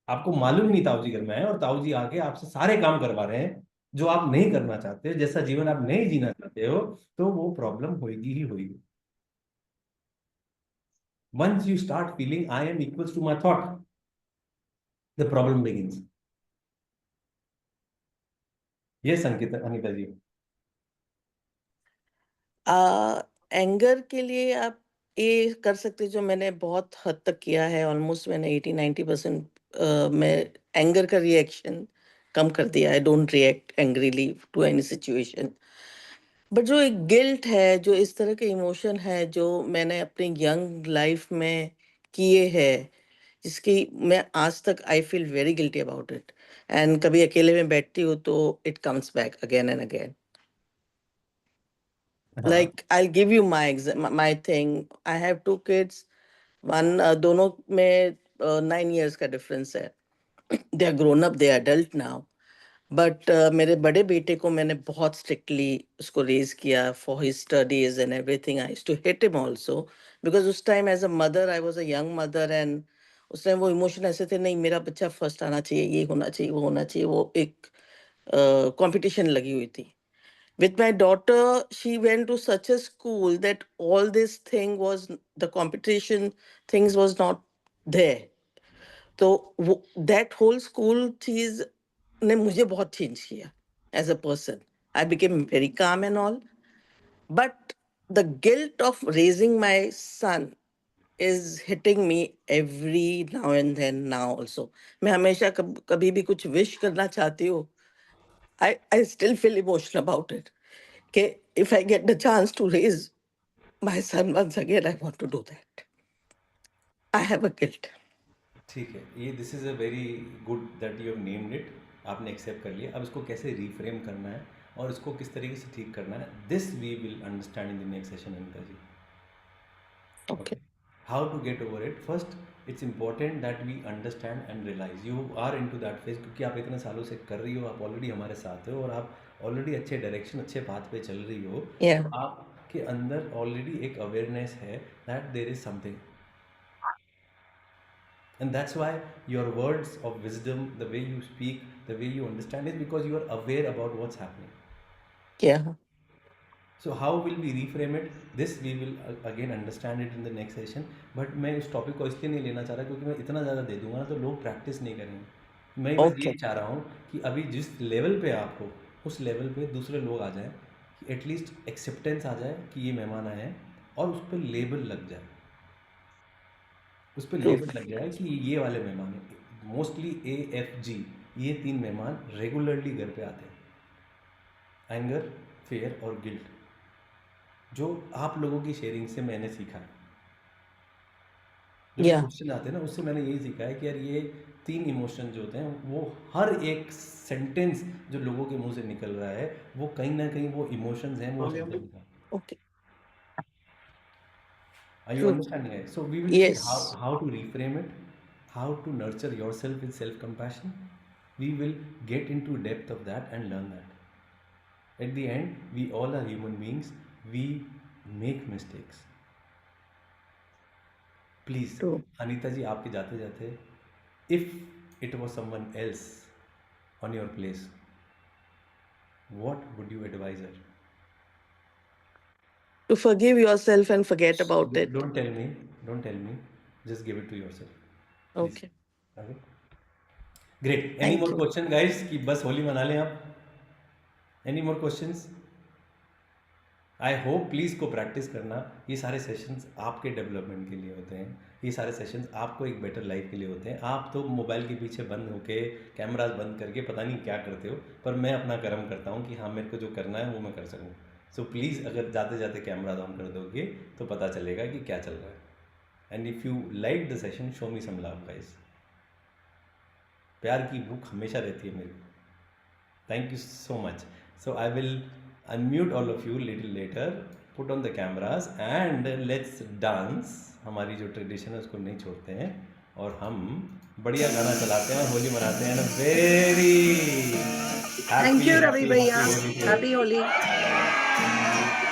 आपको मालूम नहीं ताऊ जी घर में आए और ताऊ जी आके आपसे सारे काम करवा रहे हैं जो आप नहीं करना चाहते, जैसा जीवन आप नहीं जीना चाहते हो, तो वो प्रॉब्लम होगी ही होगी। Once you start feeling I am equals to my thought, the problem begins. ये संकेत अनिता जी। एंगर के लिए आप ये कर सकते हैं, जो मैंने बहुत हद तक किया है, ऑलमोस्ट मैंने 80-90% मैं एंगर का रिएक्शन कम कर दिया। I don't react angrily to any situation. But जो एक गिल्ट है, जो इस तरह के इमोशन है जो मैंने अपनी यंग लाइफ में किए हैं, जिसकी मैं आज तक I feel very guilty about it. And कभी अकेले में बैठती हूँ तो it comes back again and again. हाँ Like, I'll give you my thing. I have 2 kids. One, दोनों में 9 years का difference है. They are grown up, they are adult now. But मेरे बड़े बेटे को मैंने बहुत strictly उसको raise किया for his studies and everything. I used to hit him also because उस time as a mother, I was a young mother, and उस टाइम वो इमोशन ऐसे थे, नहीं मेरा बच्चा फर्स्ट आना चाहिए, ये होना चाहिए, वो होना चाहिए, वो एक कंपटीशन लगी हुई थी। With my daughter, she went to such a school that all this thing was, the competition things was not there. So that whole school चीज ने मुझे बहुत चेंज किया as a person. I became very calm and all. But the guilt of raising my son is hitting me every now and then now also. मैं हमेशा कभी भी कुछ wish करना चाहती हूँ. I still feel emotional about it. Okay, if I get the chance to raise my son once again, I want to do that. I have a guilt. ठीक है, ये this is a very good that you have named it. आपने एक्सेप्ट कर लिया। अब इसको कैसे रिफ्रेम करना है और इसको किस तरीके से ठीक करना है, this we will understand in the next session Anita ji. Okay. How to get over it? First it's important that we understand and realize you are into that phase, क्योंकि आप इतने सालों से कर रही हो, आप ऑलरेडी हमारे साथ हो और आप ऑलरेडी अच्छे डायरेक्शन, अच्छे पाथ पे चल रही हो। Yeah. तो आपके अंदर ऑलरेडी एक अवेयरनेस है that there is something, and that's why your words of wisdom, the way you speak, the way you understand, is because you are aware about what's happening. Yeah. So how will we reframe it? This we will again understand it in the next session. But मैं इस टॉपिक को इसलिए नहीं लेना चाह रहा क्योंकि मैं इतना ज़्यादा दे दूंगा ना तो लोग प्रैक्टिस नहीं करेंगे। मैं बस ये Okay. चाह रहा हूँ कि अभी जिस लेवल पे आप हो उस लेवल पे दूसरे लोग आ जाएं, कि एटलीस्ट एक्सेप्टेंस आ जाए कि ये मेहमान आए हैं और उस पर लेबल लग जाए, उस पर True. लेबल लग जाए कि ये वाले मेहमान हैं। मोस्टली AFG, ये 3 मेहमान रेगुलरली घर पे आते हैं, एंगर, फेयर और गिल्ट, जो आप लोगों की शेयरिंग से मैंने सीखा है। जो Yeah. क्वेश्चन आते हैं ना, उससे मैंने यही सीखा है कि यार ये 3 इमोशन जो होते हैं वो हर एक सेंटेंस जो लोगों के मुंह से निकल रहा है वो कहीं ना कहीं वो इमोशंस हैं, वो symptoms हैं। Okay. Are you True. understanding it? So we will see Yes. how to reframe it, how to nurture yourself with self compassion, we will get into depth of that and learn that. At the end, we all are human beings. We make mistakes. Please, True. Anita ji, आपके जाते जाते, if it was someone else on your place, what would you advise her? To forgive yourself and forget about it. Don't tell me. Don't tell me. Just give it to yourself. Please. Okay. Okay. Great. Any Thank more you. question, guys? कि बस होली मना लें आप? Any more questions? I hope please को प्रैक्टिस करना. ये सारे सेशंस आपके डेवलपमेंट के लिए होते हैं. ये सारे सेशंस आपको एक बेटर लाइफ के लिए होते हैं. आप तो मोबाइल के पीछे बंद होके कैमरास बंद करके पता नहीं क्या करते हो, पर मैं अपना कर्म करता हूँ कि हाँ मेरे को जो करना है वो मैं कर सकूँ. सो प्लीज़ अगर जाते जाते कैमरा ऑन कर दोगे तो पता चलेगा कि क्या चल रहा है. And if you like the session, show me some love guys. प्यार की भूख हमेशा रहती है मेरे को. Thank you so much. So I will unmute all of you little later, put on the cameras and let's dance. हमारी जो ट्रेडिशन है उसको नहीं छोड़ते हैं और हम बढ़िया गाना चलाते हैं और होली मनाते हैं. वेरी थैंक यू रवि भैया, happy Holi.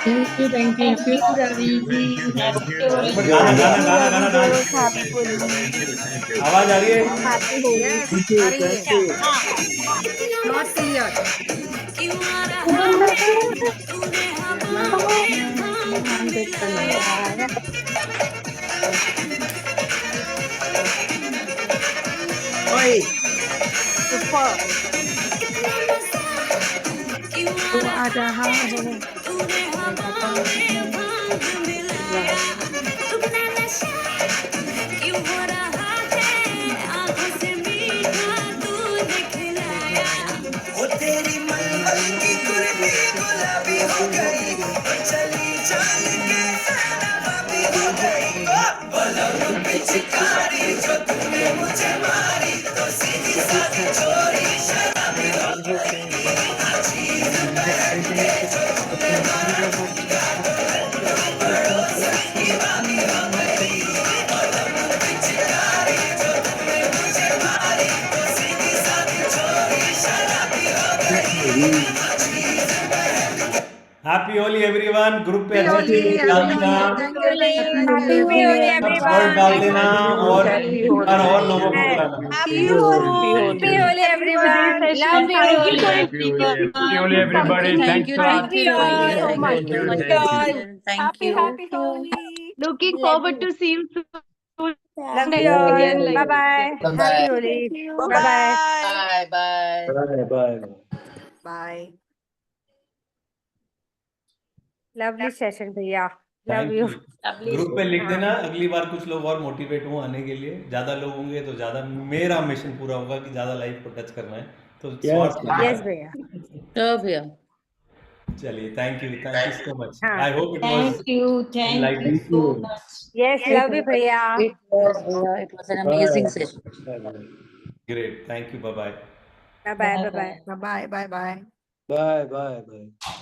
Thank you, Ravi ji. Happy Holi. गाना गाना गाना गाना डांस. Happy Holi. आवाज आ रही है? Happy Holi. यस, आ रही है. Not clear. ओए, तू आ रहा है. Happy Holi everyone. ग्रुप पे हैप्पी अच्छे होली, से डाल देना, thank you, thank Happy you. Holi, सब वर्ड डाल देना और लोगों को बुलाना. Happy Holi, everyone. Love you. Thank you for Happy Holi, everybody. Thank you, Thanks thank you, Thank you Ravi. so much. Thank you all. Thank you. Happy Holi. Looking forward to see you soon. Love Next you all. again, like Bye bye. this. Happy Holi. Bye bye. Bye bye. Bye. Lovely session, भैया. Love thank you. You. Group पे लिख देना, अगली बार कुछ लोग और मोटिवेट हों आने के लिए. ज्यादा लोग होंगे तो ज्यादा मेरा मिशन पूरा होगा कि ज्यादा लाइफ को टच करना है. तो Yes, भैया. तो भैया. चलिए, थैंक यू सो मच. हाँ. I hope it was Thank you so much. Yes, love you, भैया. It was an amazing session. Great. Thank you. Bye bye. Bye bye. Bye bye. Bye bye bye. Bye, bye, bye.